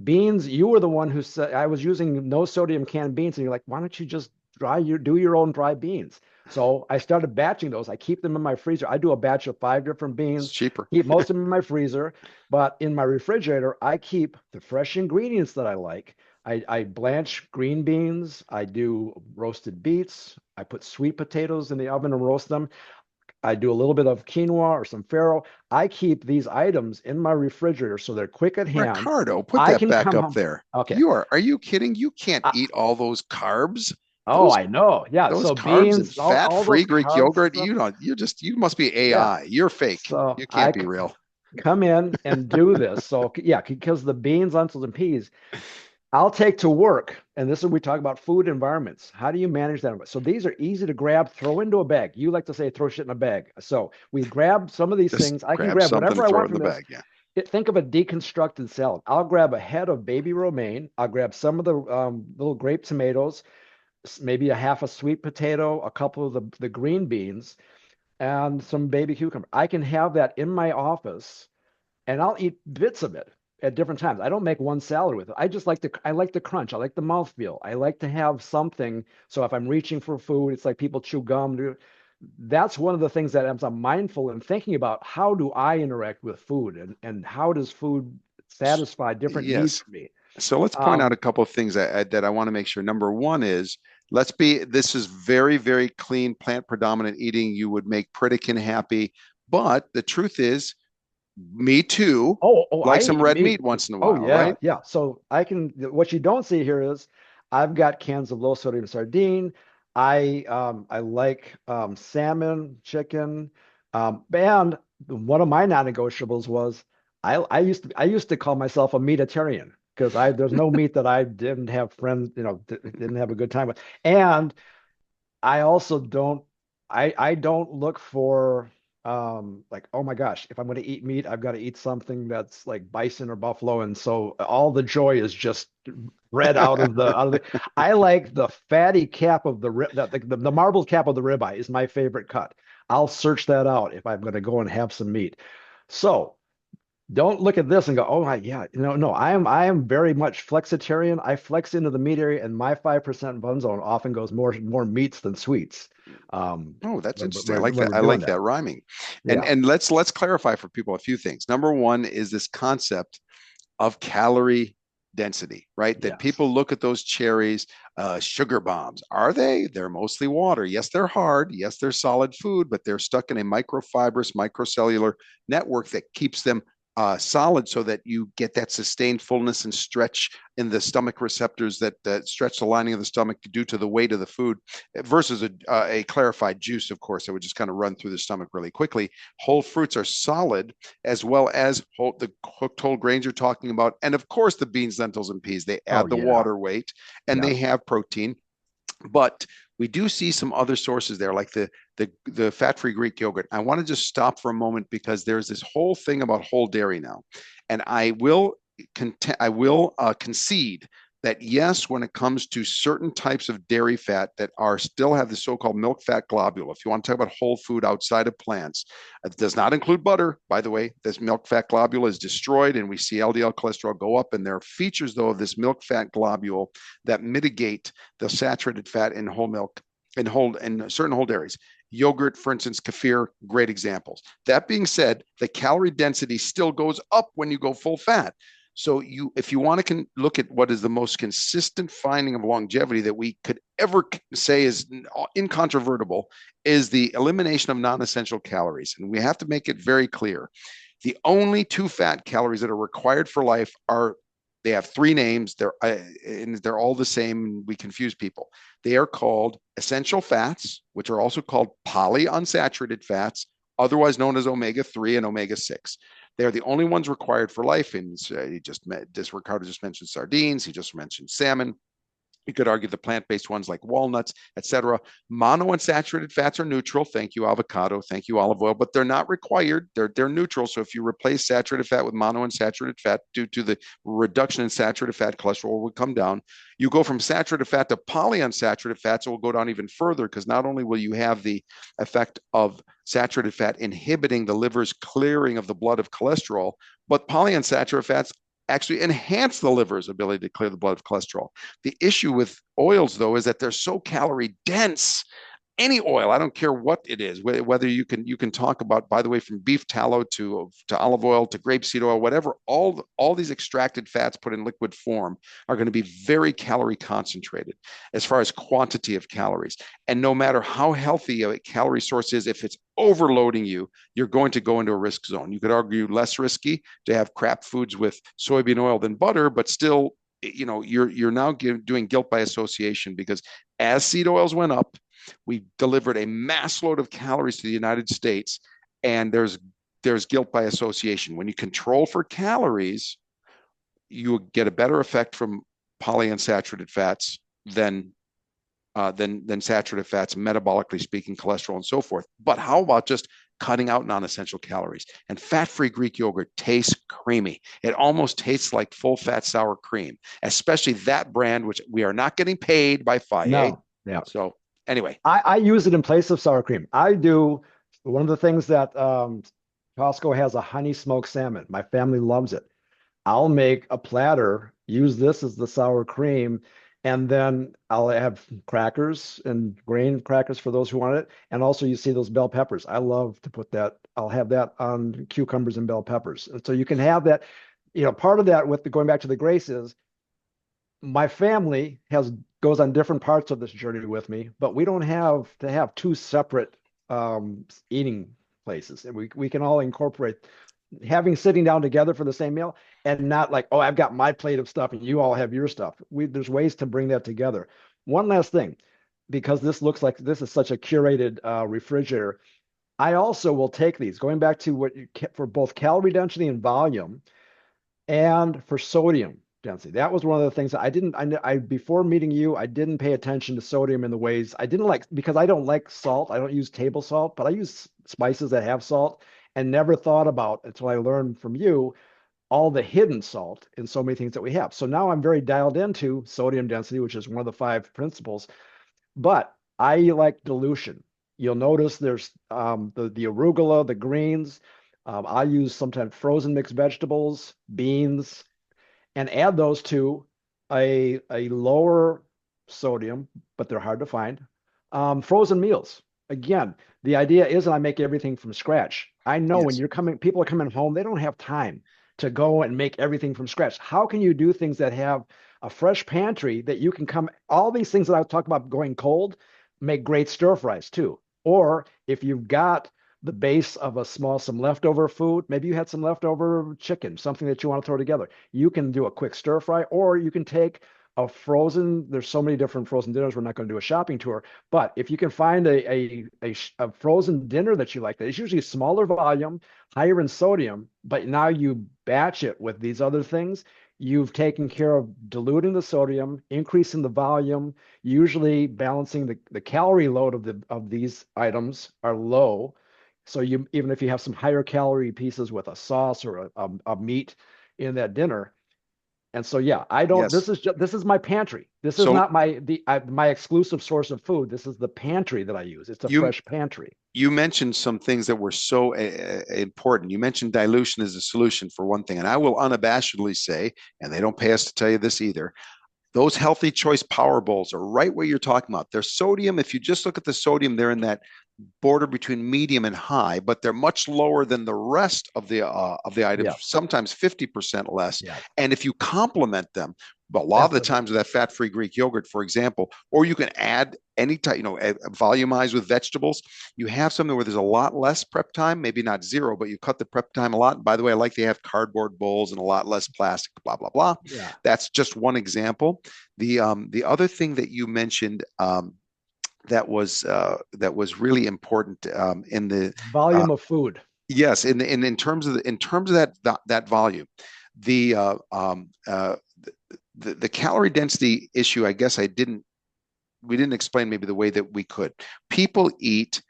beans, you were the one who said I was using no sodium canned beans, and you're like, why don't you just do your own dry beans? So I started batching those. I keep them in my freezer. I do a batch of 5 different It's beans, cheaper. keep most of them in my freezer. But in my refrigerator, I keep the fresh ingredients that I like. I blanch green beans. I do roasted beets. I put sweet potatoes in the oven and roast them. I do a little bit of quinoa or some farro. I keep these items in my refrigerator so they're quick at hand. Ricardo, put I that can back come up home. there. Okay. Are you kidding? You can't I, eat all those carbs. oh, Those I know. Yeah. those So carbs and beans, all those fat-free Greek carbs and yogurt, stuff. you must be Yeah. AI. You're fake. So You can't be real. come in and do this. So yeah, because the beans, lentils, and peas, I'll take to work. And this is we talk about food environments. How do you manage that? So these are easy to grab, throw into a bag. You like to say throw shit in a bag. So we grab some of these Just things. I can grab grab something whatever and I throw want it in from the this. bag. Yeah. Think of a deconstructed salad. I'll grab a head of baby romaine. I'll grab some of the little grape tomatoes, maybe a half a sweet potato, a couple of the green beans, and some baby cucumber. I can have that in my office and I'll eat bits of it at different times. I don't make one salad with it. I like the crunch. I like the mouthfeel. I like to have something. So if I'm reaching for food, it's like people chew gum. That's one of the things that I'm mindful and thinking about. How do I interact with food, and how does food satisfy different needs Yes. for me? So let's point out a Um, couple of things that I want to make sure. Number one is this is very, very clean, plant predominant eating. You would make Pritikin happy. But the truth is, me too, I like some eat red meat. meat once in a Oh while, yeah, right? yeah. So I can. What you don't see here is I've got cans of low sodium sardine. I like salmon, chicken, and one of my non-negotiables was I used to call myself a meatitarian because I there's no meat that I didn't have friends didn't have a good time with, and I also don't I don't look for like oh my gosh if I'm going to eat meat I've got to eat something that's like bison or buffalo, and so all the joy is just red out of the I like the fatty cap of the rib, the marbled cap of the ribeye is my favorite cut. I'll search that out if I'm going to go and have some meat. So don't look at this and go, oh yeah, no, I am very much flexitarian. I flex into the meat area, and my 5% bun zone often goes more meats than sweets. Oh, that's When, interesting. I when, like when that. we're I doing like that. that rhyming. And Yeah. and let's clarify for people a few things. Number one is this concept of calorie density, right? That Yes. people look at those cherries, sugar bombs. Are they? They're mostly water. Yes, they're hard. Yes, they're solid food, but they're stuck in a microfibrous, microcellular network that keeps them solid so that you get that sustained fullness and stretch in the stomach receptors that stretch the lining of the stomach due to the weight of the food versus a clarified juice, of course, that would just kind of run through the stomach really quickly. Whole fruits are solid, as well as the cooked whole grains you're talking about. And of course, the beans, lentils, and peas, they Oh add the yeah. water weight and Yeah. they have protein. But we do see some other sources there, like the fat-free Greek yogurt. I want to just stop for a moment because there's this whole thing about whole dairy now, and I will concede that yes, when it comes to certain types of dairy fat that are still have the so-called milk fat globule. If you want to talk about whole food outside of plants, it does not include butter. By the way, this milk fat globule is destroyed, and we see LDL cholesterol go up. And there are features though of this milk fat globule that mitigate the saturated fat in whole milk in certain whole dairies. Yogurt, for instance, kefir, great examples. That being said, the calorie density still goes up when you go full fat. So if you want to look at what is the most consistent finding of longevity that we could ever say is incontrovertible, is the elimination of non-essential calories. And we have to make it very clear. The only two fat calories that are required for life are, they have three names. And they're all the same. We confuse people. They are called essential fats, which are also called polyunsaturated fats, otherwise known as omega-3 and omega-6. They're the only ones required for life. And Ricardo just mentioned sardines. He just mentioned salmon. You could argue the plant-based ones like walnuts, etc. Monounsaturated fats are neutral. Thank you, avocado. Thank you, olive oil. But they're not required. They're neutral. So if you replace saturated fat with monounsaturated fat due to the reduction in saturated fat, cholesterol will come down. You go from saturated fat to polyunsaturated fats, it will go down even further because not only will you have the effect of saturated fat inhibiting the liver's clearing of the blood of cholesterol, but polyunsaturated fats actually enhance the liver's ability to clear the blood of cholesterol. The issue with oils, though, is that they're so calorie dense. Any oil, I don't care what it is, whether you can talk about, by the way, from beef tallow to olive oil to grapeseed oil, whatever, all these extracted fats put in liquid form are going to be very calorie concentrated as far as quantity of calories. And no matter how healthy a calorie source is, if it's overloading you, you're going to go into a risk zone. You could argue less risky to have crap foods with soybean oil than butter, but still, you're now doing guilt by association because as seed oils went up, we delivered a mass load of calories to the United States, and there's guilt by association. When you control for calories, you get a better effect from polyunsaturated fats than saturated fats, metabolically speaking, cholesterol and so forth. But how about just cutting out non-essential calories? And fat-free Greek yogurt tastes creamy. It almost tastes like full-fat sour cream, especially that brand, which we are not getting paid by Faye. No. Yeah. So anyway, I use it in place of sour cream. I do one of the things that Costco has a honey smoked salmon. My family loves it. I'll make a platter, use this as the sour cream, and then I'll have crackers and grain crackers for those who want it. And also you see those bell peppers. I love to put that. I'll have that on cucumbers and bell peppers. And so you can have that, part of that with the going back to the grace is my family goes on different parts of this journey with me, but we don't have to have two separate eating places. And we can all incorporate having sitting down together for the same meal and not like, oh, I've got my plate of stuff and you all have your stuff. There's ways to bring that together. One last thing, because this looks like this is such a curated refrigerator. I also will take these going back to what you for both calorie density and volume and for sodium density. That was one of the things that I before meeting you, I didn't pay attention to sodium in the ways I didn't like because I don't like salt. I don't use table salt, but I use spices that have salt and never thought about until I learned from you all the hidden salt in so many things that we have. So now I'm very dialed into sodium density, which is one of the 5 principles, but I like dilution. You'll notice there's the arugula, the greens. I use sometimes frozen mixed vegetables, beans, and add those to a lower sodium, but they're hard to find. Frozen meals. Again, the idea isn't I make everything from scratch. I know when yes. people are coming home, they don't have time to go and make everything from scratch. How can you do things that have a fresh pantry that you can all these things that I talk about going cold, make great stir fries too. Or if you've got the base of some leftover food. Maybe you had some leftover chicken, something that you want to throw together. You can do a quick stir fry, or you can take a frozen, there's so many different frozen dinners. We're not going to do a shopping tour, but if you can find a frozen dinner that you like, that is usually smaller volume, higher in sodium, but now you batch it with these other things, you've taken care of diluting the sodium, increasing the volume, usually balancing the calorie load of these items are low. So you, even if you have some higher calorie pieces with a sauce or a meat in that dinner. And so, yeah, I don't, Yes. this is my pantry. This is So not my exclusive source of food. This is the pantry that I use. It's a you fresh pantry. you mentioned some things that were so important. You mentioned dilution as a solution for one thing, and I will unabashedly say, and they don't pay us to tell you this either, those healthy choice power bowls are right where you're talking about. Their sodium, if you just look at the sodium, they're in that border between medium and high, but they're much lower than the rest of the items, Yes. sometimes 50% less. Yes. And if you complement them, but a lot of That's the the, times with that fat-free Greek yogurt, for example, or you can add any type, volumize with vegetables. You have something where there's a lot less prep time, maybe not zero, but you cut the prep time a lot. And by the way, I like they have cardboard bowls and a lot less plastic, blah, blah, blah. yeah. That's just one example. The other thing that you mentioned that was really important in the uh, Volume of food. yes in terms of that volume, the the calorie density issue. I guess I didn't we didn't explain maybe the way that we could. People eat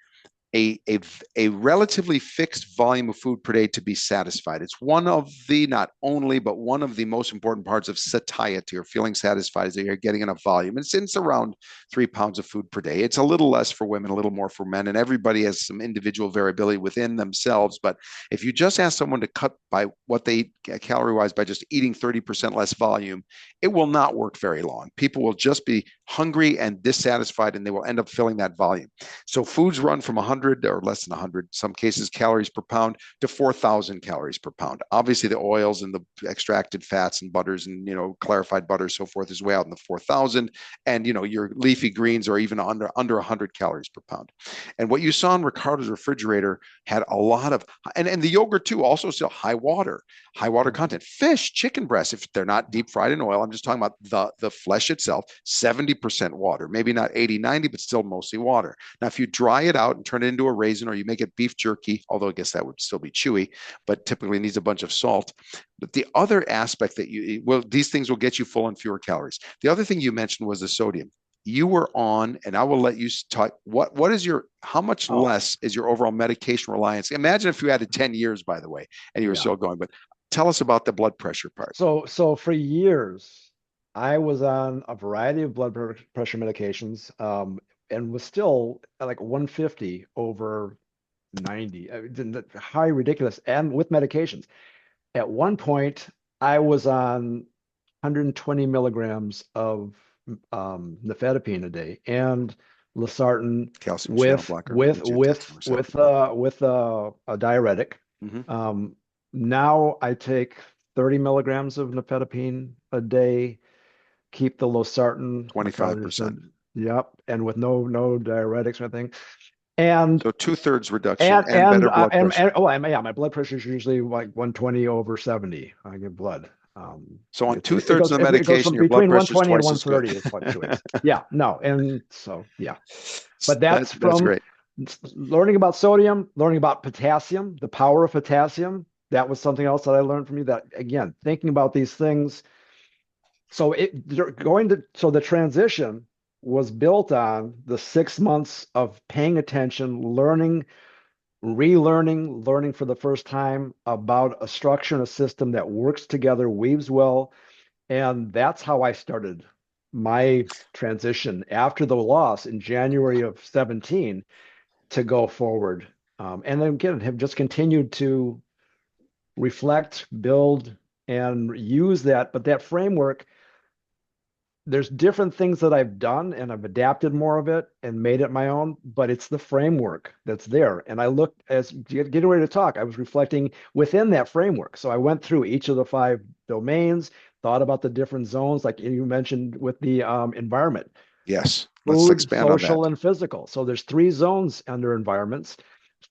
a, a, a relatively fixed volume of food per day to be satisfied. It's one of the, not only, but one of the most important parts of satiety, or feeling satisfied, is that you're getting enough volume. It's around 3 pounds of food per day. It's a little less for women, a little more for men, and everybody has some individual variability within themselves. But if you just ask someone to cut by what they eat calorie wise by just eating 30% less volume, it will not work very long. People will just be hungry and dissatisfied, and they will end up filling that volume. So foods run from 100 or less than 100, some cases, calories per pound to 4,000 calories per pound. Obviously, the oils and the extracted fats and butters and clarified butter, so forth, is way out in the 4,000. And your leafy greens are even under 100 calories per pound. And what you saw in Ricardo's refrigerator had a lot of, and the yogurt too, also still high water content. Fish, chicken breasts, if they're not deep fried in oil, I'm just talking about the flesh itself, 70% water, maybe not 80, 90, but still mostly water. Now, if you dry it out and turn it into a raisin, or you make it beef jerky, although I guess that would still be chewy, but typically needs a bunch of salt. But the other aspect these things will get you full and fewer calories. The other thing you mentioned was the sodium. You were on, and I will let you talk. How much Oh, less is your overall medication reliance? Imagine if you added 10 years, by the way, and you were yeah. still going, but tell us about the blood pressure part. So for years, I was on a variety of pressure medications, and was still at like 150 over 90. High, ridiculous, and with medications. At one point, I was on 120 milligrams of nifedipine a day and losartan Calcium channel blocker, angiotensin receptor blocker. with a diuretic. Mm-hmm. Now I take 30 milligrams of nifedipine a day, keep the losartan, like I already 25%. said, yep, and with no diuretics or anything. And So two-thirds reduction and better blood pressure. yeah, my blood pressure is usually like 120 over 70. I get blood. So on It two-thirds goes of the it goes medication, from your blood between pressure is 120 and twice as good. 130. It fluctuates. Yeah, no, and so yeah, but that's That's from great. learning about sodium, learning about potassium, the power of potassium. That was something else that I learned from you. That again, thinking about these things. So the transition was built on the 6 months of paying attention, learning, relearning, learning for the first time about a structure and a system that works together, weaves well. And that's how I started my transition after the loss in January of 17 to go forward. And then again, have just continued to reflect, build, and use that. But that framework, there's different things that I've done and I've adapted more of it and made it my own, but it's the framework that's there. And I looked as getting ready to talk, I was reflecting within that framework. So I went through each of the 5 domains, thought about the different zones, like you mentioned with the environment, Yes. Let's food, expand on that. social, and physical. So there's 3 zones under environments.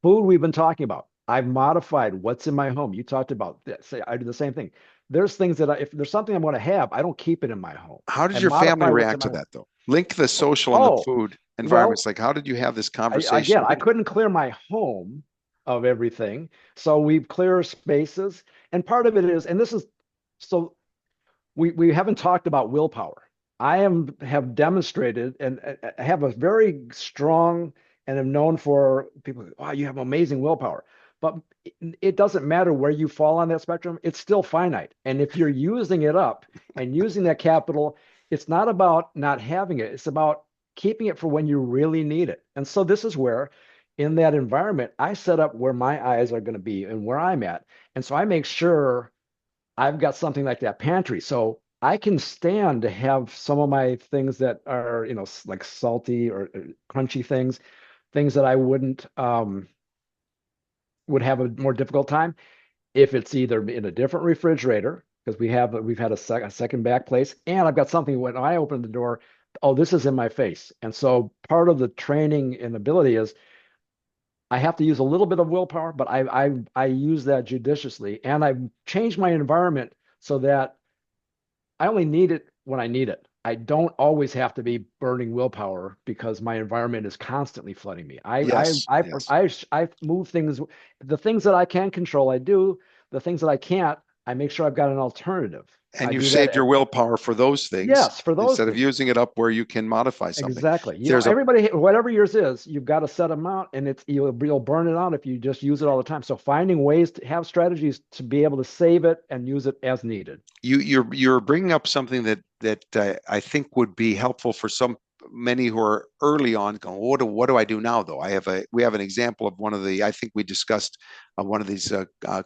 Food we've been talking about. I've modified what's in my home. You talked about that. Say I do the same thing. There's things that if there's something I'm going to have, I don't keep it in my home. How I did your family modify what's in react to my home. that though? Link the social and the Oh, food environments. well, Like, how did you have this again, conversation? I couldn't clear my home of everything. So we've clear spaces. And part of it is, and this is so we haven't talked about willpower. Have demonstrated and have a very strong and am known for people. Wow, you have amazing willpower, but it doesn't matter where you fall on that spectrum. It's still finite, and if you're using it up and using that capital, it's not about not having it. It's about keeping it for when you really need it. And so this is where, in that environment, I set up where my eyes are going to be and where I'm at, and so I make sure I've got something like that pantry. So I can stand to have some of my things that are, like salty or crunchy things that I wouldn't would have a more difficult time if it's either in a different refrigerator because we've had a second back place, and I've got something when I open the door, oh, this is in my face. And so part of the training and ability is I have to use a little bit of willpower, but I use that judiciously, and I've changed my environment so that I only need it when I need it. I don't always have to be burning willpower because my environment is constantly flooding me. Yes, yes. I move things, the things that I can control, I do. The things that I can't, I make sure I've got an alternative. And I you've do that. saved your willpower for those things Yes, for those instead of things. using it up where you can modify something. Exactly. There's a Everybody, whatever yours is, you've got a set amount, and you'll burn it out if you just use it all the time. So finding ways to have strategies to be able to save it and use it as needed. you're bringing up something that I think would be helpful for some many who are early on going, what do I do now though? We have an example of one of the I think we discussed one of these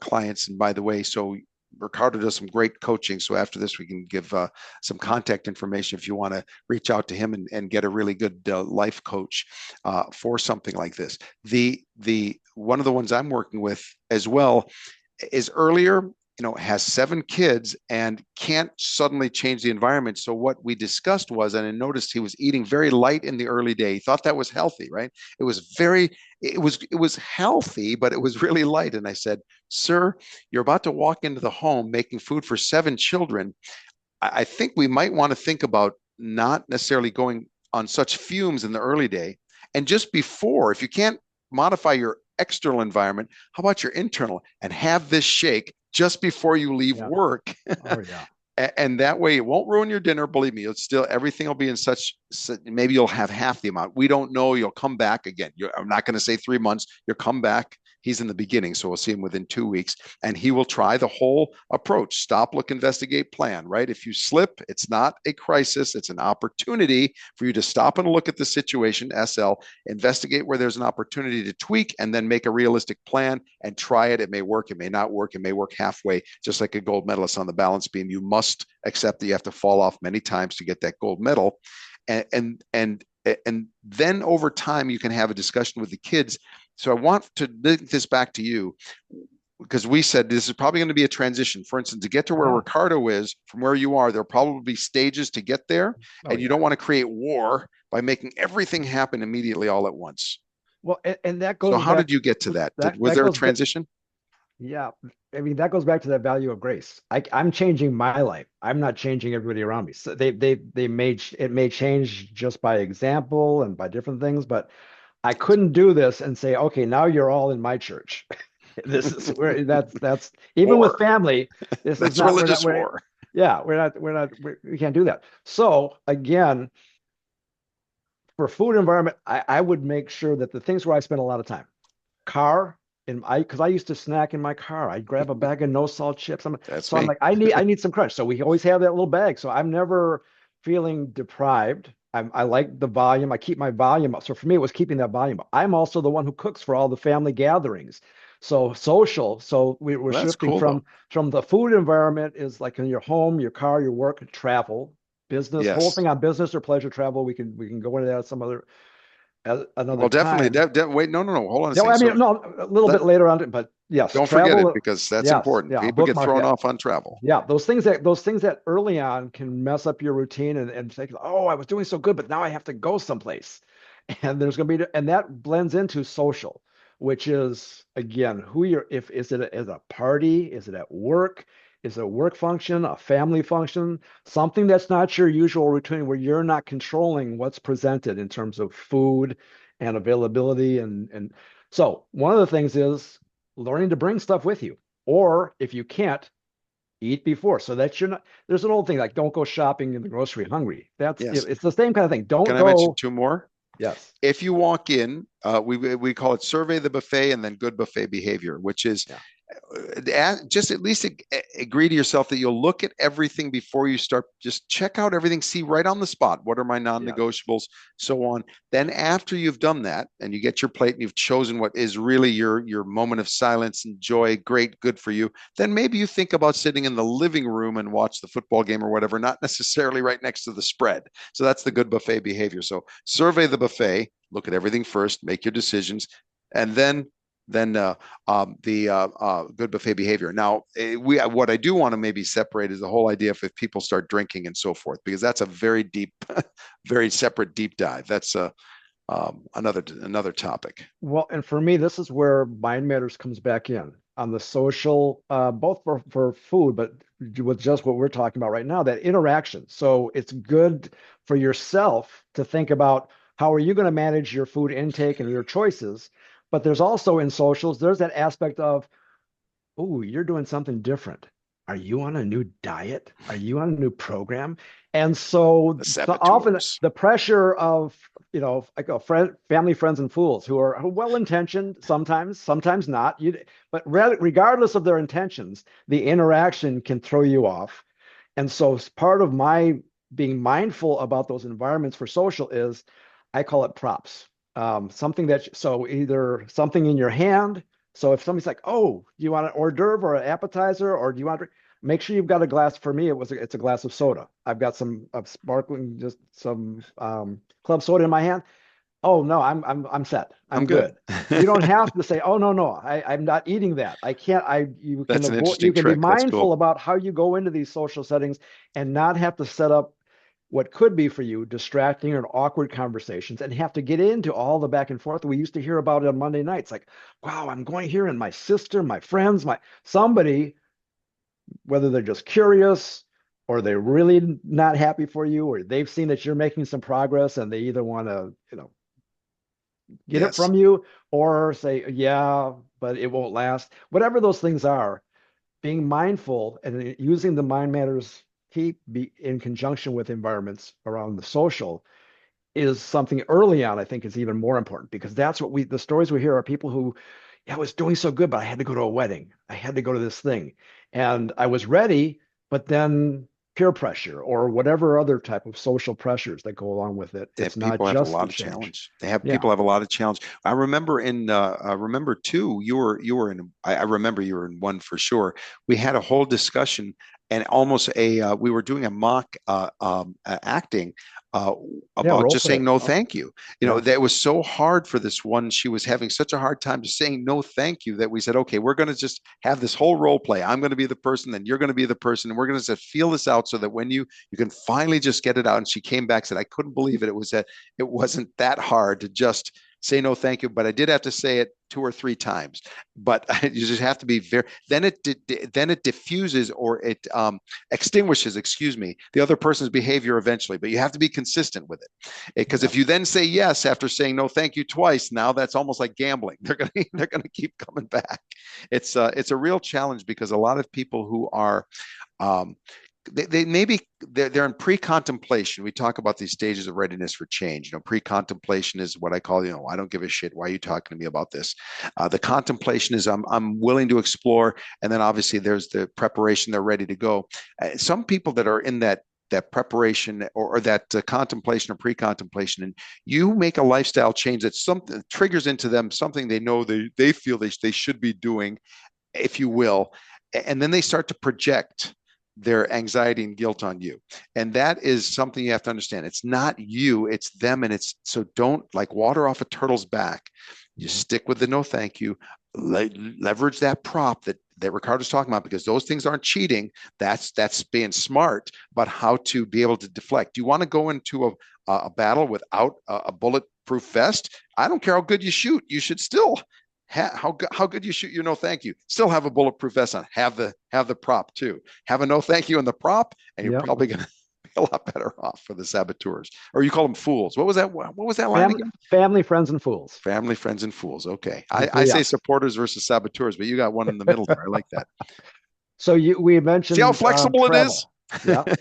clients. And by the way, so Ricardo does some great coaching. So after this, we can give some contact information if you want to reach out to him and get a really good life coach for something like this. The one of the ones I'm working with as well is earlier, has 7 kids and can't suddenly change the environment. So what we discussed was, and I noticed he was eating very light in the early day. He thought that was healthy, right? It was healthy, but it was really light. And I said, sir, you're about to walk into the home making food for 7 children. I think we might want to think about not necessarily going on such fumes in the early day. And just before, if you can't modify your external environment, how about your internal and have this shake just before you leave Yeah. work? Oh, yeah. And that way it won't ruin your dinner. Believe me, it's still everything will be in maybe you'll have half the amount. We don't know. You'll come back again. I'm not going to say 3 months. You'll come back. He's in the beginning, so we'll see him within 2 weeks, and he will try the whole approach: stop, look, investigate, plan. Right? If you slip, it's not a crisis; it's an opportunity for you to stop and look at the situation. SL, investigate where there's an opportunity to tweak, and then make a realistic plan and try it. It may work, it may not work, it may work halfway. Just like a gold medalist on the balance beam, you must accept that you have to fall off many times to get that gold medal, and then over time you can have a discussion with the kids. So I want to link this back to you because we said this is probably going to be a transition. For instance, to get to where Yeah. Ricardo is from where you are, there'll probably be stages to get there, Oh, and you yeah. don't want to create war by making everything happen immediately all at once. Well, and that So goes how back did you get to that? Was that there a goes back. transition? Yeah. I mean, that goes back to that value of grace. I'm changing my life. I'm not changing everybody around me. So they made it may change just by example and by different things, but I couldn't do this and say, okay, now you're all in my church. This is where that's even with War. family. This is That's not religious we're war. yeah, we can't do that. So again, for food environment, I would make sure that the things where I spend a lot of time, car, and because I used to snack in my car. I'd grab a bag of no salt chips. That's So I'm me. like, I need some crunch. So we always have that little bag. So I'm never feeling deprived. I like the volume. I keep my volume up. So for me, it was keeping that volume up. I'm also the one who cooks for all the family gatherings. So social. So we're Well, that's shifting cool though. from the food environment is like in your home, your car, your work, travel, business, whole Yes. thing on business or pleasure travel. We can go into that some other another Well, definitely. time. Wait, no. Hold on a No, second. I So mean, no, a little let bit later on, but yes, don't forget it travel. because that's Yes, important. yeah, I'll People get bookmark thrown that. off on travel. Yeah, those things that early on can mess up your routine and think, oh, I was doing so good, but now I have to go someplace, and there's going to be, and that blends into social. which is again who you're. If is it at a party? Is it at work? Is it a work function, a family function, something that's not your usual routine where you're not controlling what's presented in terms of food and availability and so one of the things is learning to bring stuff with you, or if you can't, eat before so that you're not. There's an old thing like don't go shopping in the grocery hungry. That's Yes. it's the same kind of thing. Don't Can I mention go. two more? Yes. If you walk in, we call it survey the buffet and then good buffet behavior, which is Yeah. just at least agree to yourself that you'll look at everything before you start. Just check out everything, see right on the spot what are my Yes. non-negotiables, so on. Then after you've done that and you get your plate and you've chosen what is really your moment of silence and joy, great, good for you. Then maybe you think about sitting in the living room and watch the football game or whatever, not necessarily right next to the spread. So that's the good buffet behavior. So survey the buffet, look at everything first, make your decisions, and then the good buffet behavior. Now, we what I do want to maybe separate is the whole idea of if people start drinking and so forth, because that's a very deep, very separate deep dive. That's another topic. Well, and for me, this is where Mind Matters comes back in on the social, both for food, but with just what we're talking about right now, that interaction. So it's good for yourself to think about how are you going to manage your food intake and your choices. But there's also in socials, there's that aspect of, oh, you're doing something different. Are you on a new diet? Are you on a new program? And so, The so often saboteurs. the pressure of, like a friend, family, friends, and fools who are well-intentioned sometimes, sometimes not. But regardless of their intentions, the interaction can throw you off. And so part of my being mindful about those environments for social is I call it props. Something that, so either something in your hand. So if somebody's like, oh, do you want an hors d'oeuvre or an appetizer, or do you want to make sure you've got a glass? For me, it's a glass of soda. I've got some sparkling, just some club soda in my hand. Oh no, I'm set. I'm I'm good. good. You don't have to say, oh no, I'm not eating that. I can't, you can That's an avoid, you interesting can be trick. That's mindful cool. about how you go into these social settings and not have to set up what could be for you distracting or awkward conversations and have to get into all the back and forth we used to hear about it on Monday nights. Like, wow, I'm going here and my sister, my friends, my somebody, whether they're just curious or they're really not happy for you, or they've seen that you're making some progress and they either want to, get it Yes. from you or say, yeah, but it won't last. Whatever those things are, being mindful and using the mind matters keep be in conjunction with environments around the social is something early on I think is even more important because that's what the stories we hear are people who, yeah, I was doing so good, but I had to go to a wedding. I had to go to this thing and I was ready, but then peer pressure or whatever other type of social pressures that go along with it. They It's have not people have a just the lot of change. challenge. They have Yeah. people have a lot of challenge. I remember too, you were in, I remember you were in one for sure. We had a whole discussion and almost we were doing a mock acting uh, Yeah. about Role just saying play. no Oh, thank you. yeah. That was so hard for this one. She was having such a hard time just saying no thank you that we said, okay, we're going to just have this whole role play. I'm going to be the person, then you're going to be the person, and we're going to just feel this out so that when you can finally just get it out. And she came back and said, I couldn't believe it. It wasn't that hard to just say no thank you, but I did have to say it two or three times. But you just have to be very. Then it diffuses or it extinguishes, excuse me, the other person's behavior eventually. But you have to be consistent with it, because Yeah. if you then say yes after saying no thank you twice, now that's almost like gambling. They're gonna keep coming back. It's a real challenge because a lot of people who are um, they maybe they're in pre-contemplation. We talk about these stages of readiness for change. Pre-contemplation is what I call, I don't give a shit. Why are you talking to me about this? The contemplation is I'm willing to explore, and then obviously there's the preparation. They're ready to go. Some people that are in that preparation or that contemplation or pre-contemplation, and you make a lifestyle change that something triggers into them something they know they feel they should be doing, if you will, and then they start to project their anxiety and guilt on you. And that is something you have to understand. It's not you, it's them. And it's so don't like water off a turtle's back. You Mhm. stick with the no thank you. Leverage that prop that Ricardo's talking about, because those things aren't cheating. That's being smart about how to be able to deflect. Do you want to go into a battle without a bulletproof vest? I don't care how good you shoot. You should still How good you shoot your no thank you. Still have a bulletproof vest on. Have the prop too. Have a no thank you in the prop, and you're Yep. probably going to be a lot better off for the saboteurs. Or you call them fools. What was that? What was that line Family, again? family, friends, and fools. Family, friends, and fools. Okay, The I three say F's. supporters versus saboteurs, but you got one in the middle there. I like that. So we See how mentioned flexible it is. travel.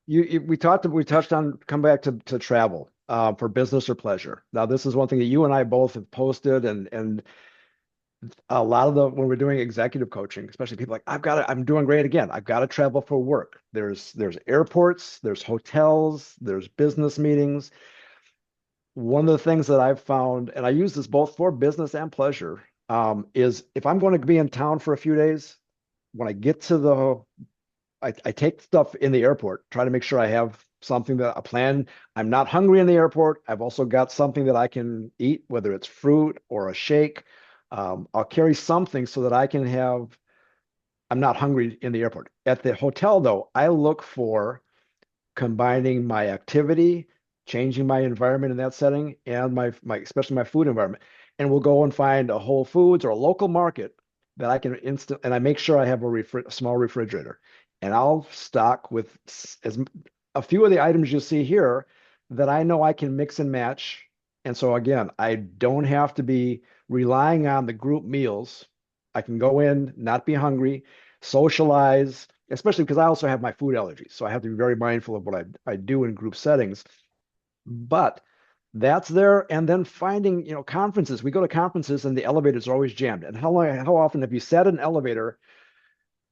Yeah. We touched on come back to travel for business or pleasure. Now, this is one thing that you and I both have posted, and a lot of the when we're doing executive coaching, especially people like I'm doing great again. I've got to travel for work. There's airports, there's hotels, there's business meetings. One of the things that I've found, and I use this both for business and pleasure, is if I'm going to be in town for a few days, when I get to I take stuff in the airport, try to make sure I have something that a plan. I'm not hungry in the airport. I've also got something that I can eat, whether it's fruit or a shake. I'll carry something so that I can have, I'm not hungry in the airport. At the hotel, though, I look for combining my activity, changing my environment in that setting, and my especially my food environment. And we'll go and find a Whole Foods or a local market that I can and I make sure I have a small refrigerator, and I'll stock with as a few of the items you see here that I know I can mix and match. And so again, I don't have to be relying on the group meals. I can go in, not be hungry, socialize, especially because I also have my food allergies. So I have to be very mindful of what I do in group settings. But that's there. And then finding, conferences. We go to conferences and the elevators are always jammed. And how often have you sat in an elevator,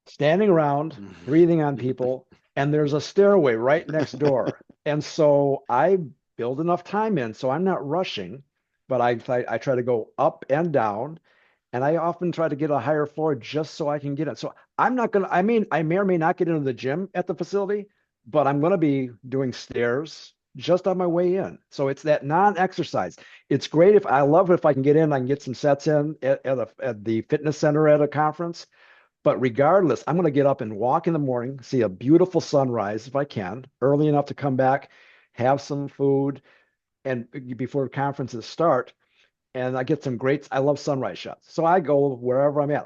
standing around, breathing on people, and there's a stairway right next door? And so I build enough time in, so I'm not rushing, but I try to go up and down, and I often try to get a higher floor just so I can get it. So I'm not gonna, I mean, I may or may not get into the gym at the facility, but I'm gonna be doing stairs just on my way in. So it's that non-exercise. It's great if I love it if I can get in, I can get some sets in at the fitness center at a conference. But regardless, I'm going to get up and walk in the morning, see a beautiful sunrise if I can, early enough to come back, have some food, and before conferences start, and I get some great. I love sunrise shots, so I go wherever I'm at.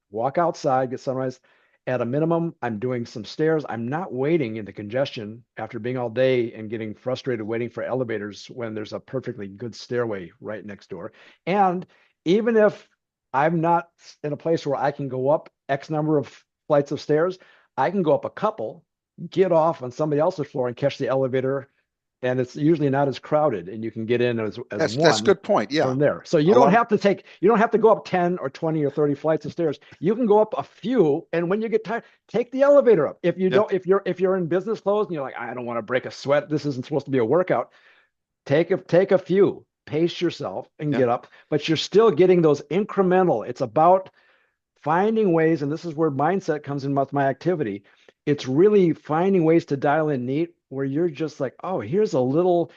Walk outside, get sunrise. At a minimum, I'm doing some stairs. I'm not waiting in the congestion after being all day and getting frustrated waiting for elevators when there's a perfectly good stairway right next door. And even if I'm not in a place where I can go up X number of flights of stairs, I can go up a couple, get off on somebody else's floor and catch the elevator, and it's usually not as crowded, and you can get in as That's a one good point. Yeah, from there. So a lot of you don't have to go up 10 or 20 or 30 flights of stairs. You can go up a few, and when you get tired, take the elevator up. If you yeah. don't, if you're in business clothes and you're like, I don't want to break a sweat, this isn't supposed to be a workout. Take a few, pace yourself and Yeah. get up, but you're still getting those incremental. It's about finding ways, and this is where mindset comes in with my activity. It's really finding ways to dial in neat where you're just like, oh, here's a little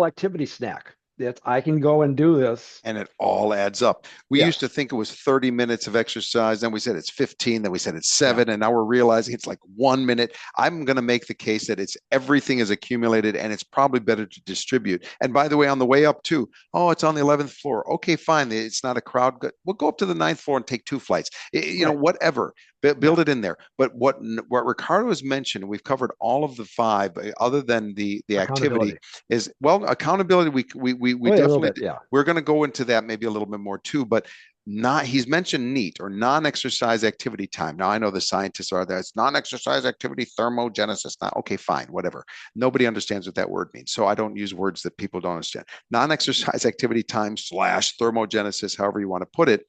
activity snack that I can go and do this. And it all adds up. We used to Yes. think it was 30 minutes of exercise. Then we said it's 15. Then we said it's Yeah. 7. And now we're realizing it's like 1 minute. I'm going to make the case that it's everything is accumulated and it's probably better to distribute. And by the way, on the way up too, oh, it's on the 11th floor. Okay, fine. It's not a crowd. We'll go up to the ninth floor and take 2 flights. Right. Whatever. Build Yeah. it in there. But what Ricardo has mentioned, we've covered all of the 5, other than the activity, Accountability. is well accountability. We Oh, yeah, a little definitely bit. Yeah. we're going to go into that maybe a little bit more too, but not he's mentioned NEAT or non-exercise activity time. Now I know the scientists are there. It's non-exercise activity thermogenesis. Not okay, fine, whatever. Nobody understands what that word means. So I don't use words that people don't understand. Non-exercise activity time slash thermogenesis, however you want to put it.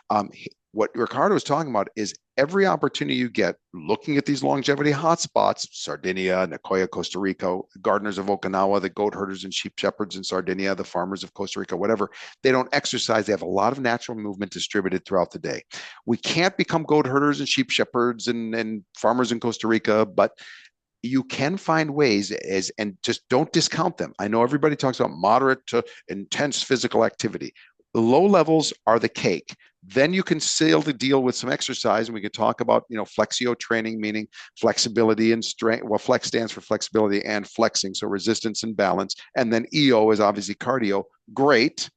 Um, what Ricardo is talking about is every opportunity you get looking at these longevity hotspots, Sardinia, Nicoya, Costa Rica, gardeners of Okinawa, the goat herders and sheep shepherds in Sardinia, the farmers of Costa Rica, whatever. They don't exercise. They have a lot of natural movement distributed throughout the day. We can't become goat herders and sheep shepherds and farmers in Costa Rica, but you can find ways and just don't discount them. I know everybody talks about moderate to intense physical activity. The low levels are the cake. Then you can seal the deal with some exercise, and we could talk about flexio training, meaning flexibility and strength. Well, flex stands for flexibility and flexing, so resistance and balance. And then EO is obviously cardio. Great.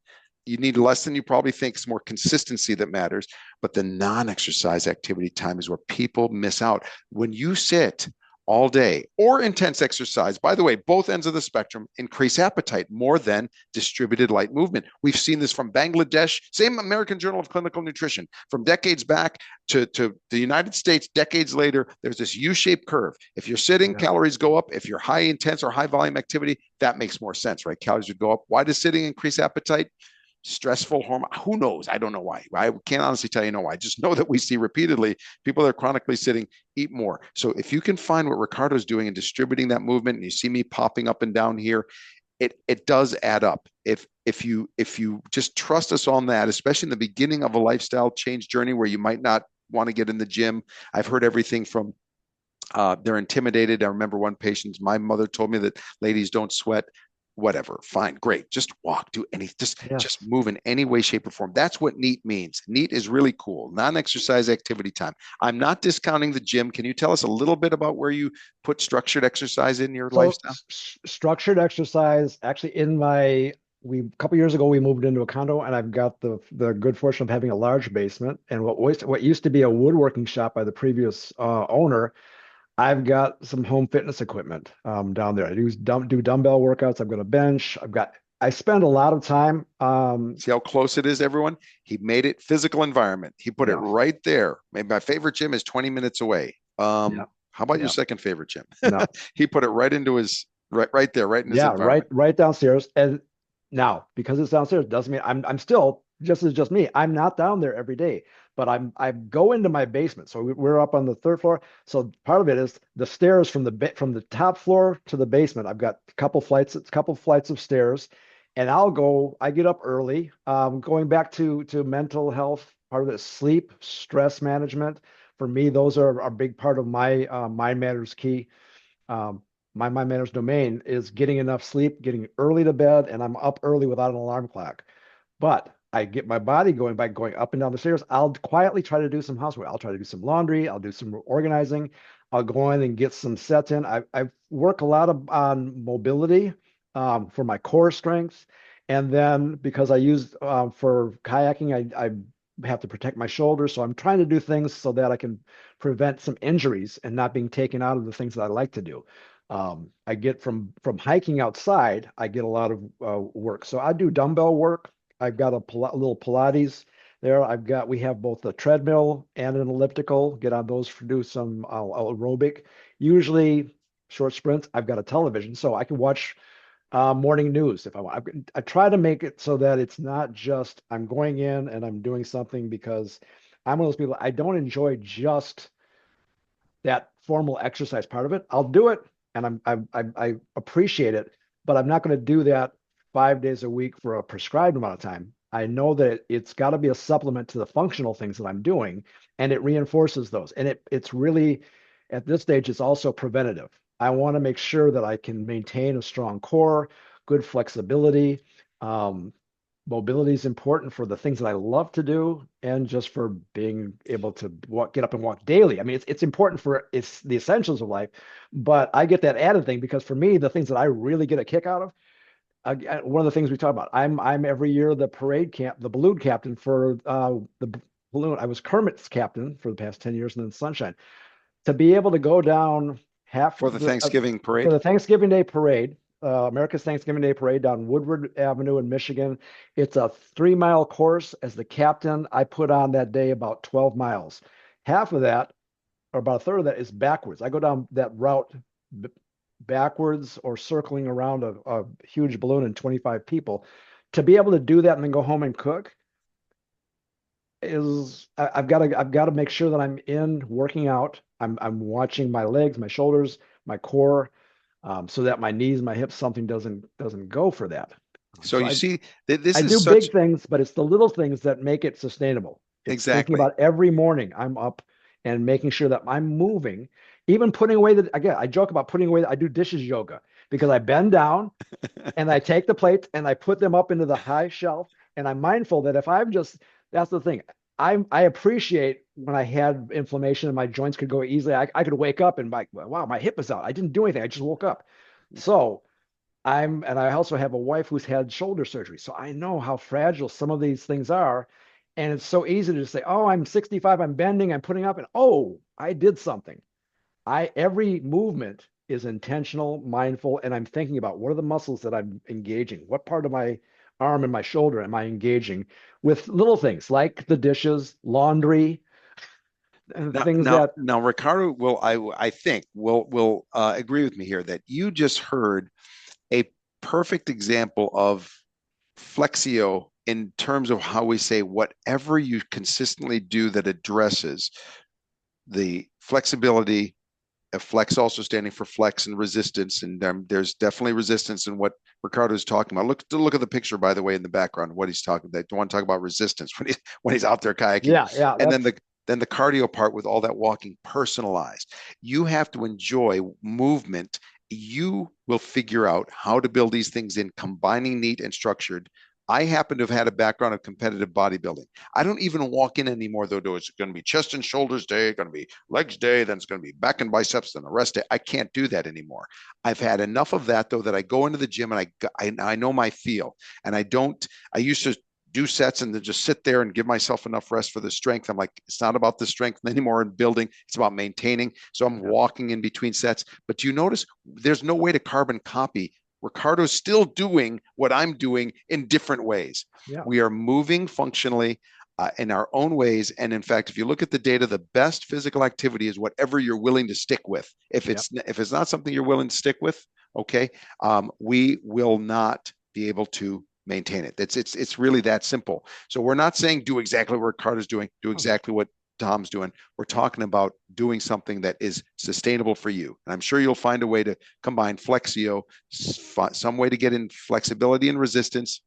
You need less than you probably think. It's more consistency that matters. But the non-exercise activity time is where people miss out. When you sit all day or intense exercise, by the way, both ends of the spectrum increase appetite more than distributed light movement. We've seen this from Bangladesh, same American Journal of Clinical Nutrition, from decades back to the United States, decades later. There's this U-shaped curve. If you're sitting, Yeah. calories go up. If you're high intense or high volume activity, that makes more sense, right? Calories would go up. Why does sitting increase appetite? Stressful hormone. Who knows? I don't know why. I can't honestly tell you why. I just know that we see repeatedly people that are chronically sitting eat more. So if you can find what Ricardo's doing and distributing that movement, and you see me popping up and down here, it does add up. If you just trust us on that, especially in the beginning of a lifestyle change journey where you might not want to get in the gym. I've heard everything from they're intimidated. I remember one patient, my mother told me that ladies don't sweat. Whatever, fine, great. Just walk, do anything, just Yes. move in any way, shape, or form. That's what NEAT means. NEAT is really cool. Non-exercise activity time. I'm not discounting the gym. Can you tell us a little bit about where you put structured exercise in your So lifestyle? structured exercise, actually in my we a couple years ago we moved into a condo and I've got the good fortune of having a large basement and what used to be a woodworking shop by the previous owner, I've got some home fitness equipment down there. I do dumbbell workouts. I've got a bench. I spend a lot of time. See how close it is, everyone? He made it physical environment. He put it Yeah, right there. Maybe my favorite gym is 20 minutes away. yeah, How about your yeah. second favorite gym? No, He put it right into his right there, right in his yeah, environment. right downstairs. And now, because it's downstairs, doesn't mean I'm still just me. I'm not down there every day, but I go into my basement. So we're up on the third floor. So part of it is the stairs from the top floor to the basement. I've got a couple flights of stairs, and I get up early. Going back to mental health, part of it is sleep, stress management. For me, those are a big part of my Mind Matters key. Um, my Mind Matters domain is getting enough sleep, getting early to bed, and I'm up early without an alarm clock. But I get my body going by going up and down the stairs. I'll quietly try to do some housework. I'll try to do some laundry. I'll do some organizing. I'll go in and get some sets in. I work a lot on mobility for my core strength. And then because I use for kayaking, I have to protect my shoulders. So I'm trying to do things so that I can prevent some injuries and not being taken out of the things that I like to do. I get from hiking outside, I get a lot of work. So I do dumbbell work. I've got little Pilates there. We have both a treadmill and an elliptical. Get on those for do some aerobic. Usually short sprints. I've got a television, so I can watch morning news if I want. I try to make it so that it's not just I'm going in and I'm doing something because I'm one of those people. I don't enjoy just that formal exercise part of it. I'll do it and I appreciate it, but I'm not going to do that 5 days a week for a prescribed amount of time. I know that it's got to be a supplement to the functional things that I'm doing, and it reinforces those. And it's really at this stage, it's also preventative. I want to make sure that I can maintain a strong core, good flexibility. Um, Mobility is important for the things that I love to do and just for being able to get up and walk daily. I mean, it's important for it's the essentials of life, but I get that added thing because for me, the things that I really get a kick out of, one of the things we talk about, I'm every year the balloon captain for the balloon. I was Kermit's captain for the past 10 years and then Sunshine. To be able to go down half For the Thanksgiving for parade. the Thanksgiving Day parade, America's Thanksgiving Day parade down Woodward Avenue in Michigan. It's a 3 mile course. As the captain, I put on that day about 12 miles. Half of that, or about a third of that, is backwards. I go down that route backwards or circling around a huge balloon and 25 people. To be able to do that and then go home and cook I've got to make sure that I'm in working out. I'm watching my legs, my shoulders, my core, so that my knees, my hips, something doesn't go for that. So So you I see, this I is do such big things, but it's the little things that make it sustainable. It's thinking exactly. about every morning I'm up and making sure that I'm moving, even putting away again, I joke about putting away, I do dishes yoga because I bend down and I take the plates and I put them up into the high shelf. And I'm mindful that if I'm just, that's the thing. I appreciate when I had inflammation and my joints could go easily. I could wake up and like, wow, my hip is out. I didn't do anything. I just woke up. So and I also have a wife who's had shoulder surgery. So I know how fragile some of these things are. And it's so easy to just say, oh, I'm 65, I'm bending, I'm putting up, and oh, I did something. Every movement is intentional, mindful, and I'm thinking about what are the muscles that I'm engaging? What part of my arm and my shoulder am I engaging with little things like the dishes, laundry, and Now, things now, that, now, Ricardo will, I think, will agree with me here that you just heard a perfect example of flexio in terms of how we say whatever you consistently do that addresses the flexibility. Flex also standing for flex and resistance, and there's definitely resistance in what Ricardo is talking about. Look at the picture, by the way, in the background. What he's talking about. I want to talk about resistance when he's out there kayaking, yeah, and then that's, the cardio part with all that walking personalized. You have to enjoy movement. You will figure out how to build these things in, combining neat and structured. I happen to have had a background of competitive bodybuilding. I don't even walk in anymore, though. It's going to be chest and shoulders day, going to be legs day, then it's going to be back and biceps, then the rest day. I can't do that anymore. I've had enough of that, though, that I go into the gym and I know my feel. And I don't, I used to do sets and then just sit there and give myself enough rest for the strength. I'm like, it's not about the strength anymore in building. It's about maintaining. So I'm yeah, walking in between sets. But do you notice there's no way to carbon copy? Ricardo's still doing what I'm doing in different ways. yeah, We are moving functionally in our own ways. And in fact, if you look at the data, the best physical activity is whatever you're willing to stick with. yeah, If it's not something you're willing to stick with, okay, we will not be able to maintain it. It's really that simple. So we're not saying do exactly what Ricardo's doing, do oh, exactly what Tom's doing. We're talking about doing something that is sustainable for you. And I'm sure you'll find a way to combine flexio, some way to get in flexibility and resistance.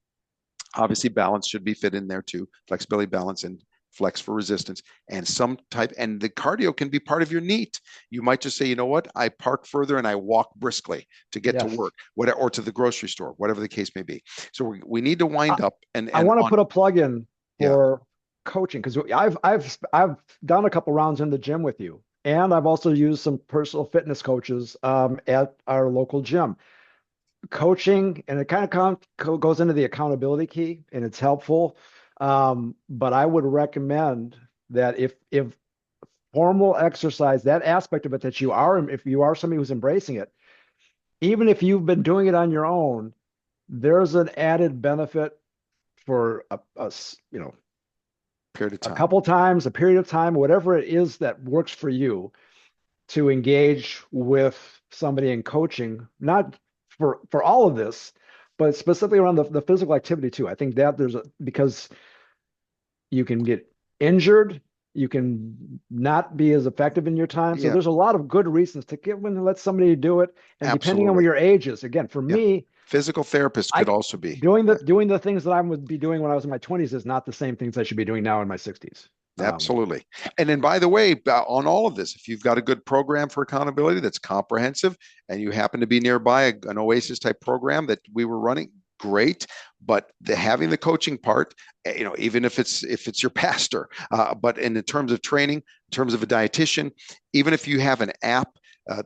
Obviously, balance should be fit in there too. Flexibility, balance, and flex for resistance, and some type. And the cardio can be part of your NEAT. You might just say, you know what? I park further and I walk briskly to get to yes. work, whatever, or to the grocery store, whatever the case may be. So we need to I, wind up I and want to on. put a plug in Yeah, for coaching because I've done a couple rounds in the gym with you, and I've also used some personal fitness coaches at our local gym. Coaching, and it kind of goes into the accountability key, and it's helpful. But I would recommend that if formal exercise, that aspect of it that you are, if you are somebody who's embracing it, even if you've been doing it on your own, there's an added benefit for period of a time. couple times, a period of time, whatever it is that works for you to engage with somebody in coaching, not for all of this, but specifically around the physical activity too. I think that because you can get injured, you can not be as effective in your time. So Yeah, there's a lot of good reasons to give and let somebody do it. And depending on where absolutely. your age is, again, for Yeah, me, physical therapist I could also be. doing the things that I would be doing when I was in my 20s is not the same things I should be doing now in my 60s. Absolutely. And then, by the way, on all of this, if you've got a good program for accountability that's comprehensive and you happen to be nearby an Oasis type program that we were running, great. But having the coaching part, even if it's your pastor, but in terms of training, in terms of a dietitian, even if you have an app,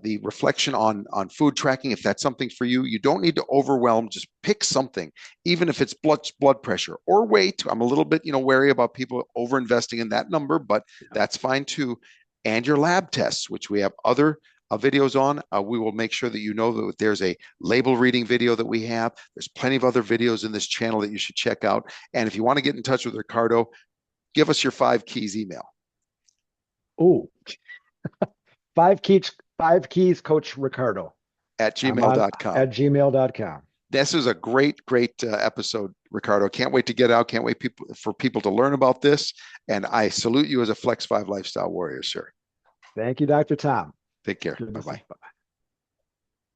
the reflection on food tracking, if that's something for you, you don't need to overwhelm. Just pick something, even if it's blood pressure or weight. I'm a little bit wary about people over investing in that number, but Yeah. that's fine too. And your lab tests, which we have other videos on. We will make sure that you know that there's a label reading video that we have. There's plenty of other videos in this channel that you should check out. And if you want to get in touch with Ricardo, give us your 5 keys email Oh, 5 keys, Coach Ricardo. at I'm on gmail.com. at gmail.com. This is a great episode, Ricardo. Can't wait to get out. Can't wait for people to learn about this. And I salute you as a Flex5 lifestyle warrior, sir. Thank you, Dr. Tom. Take care. Good Bye to see bye. you.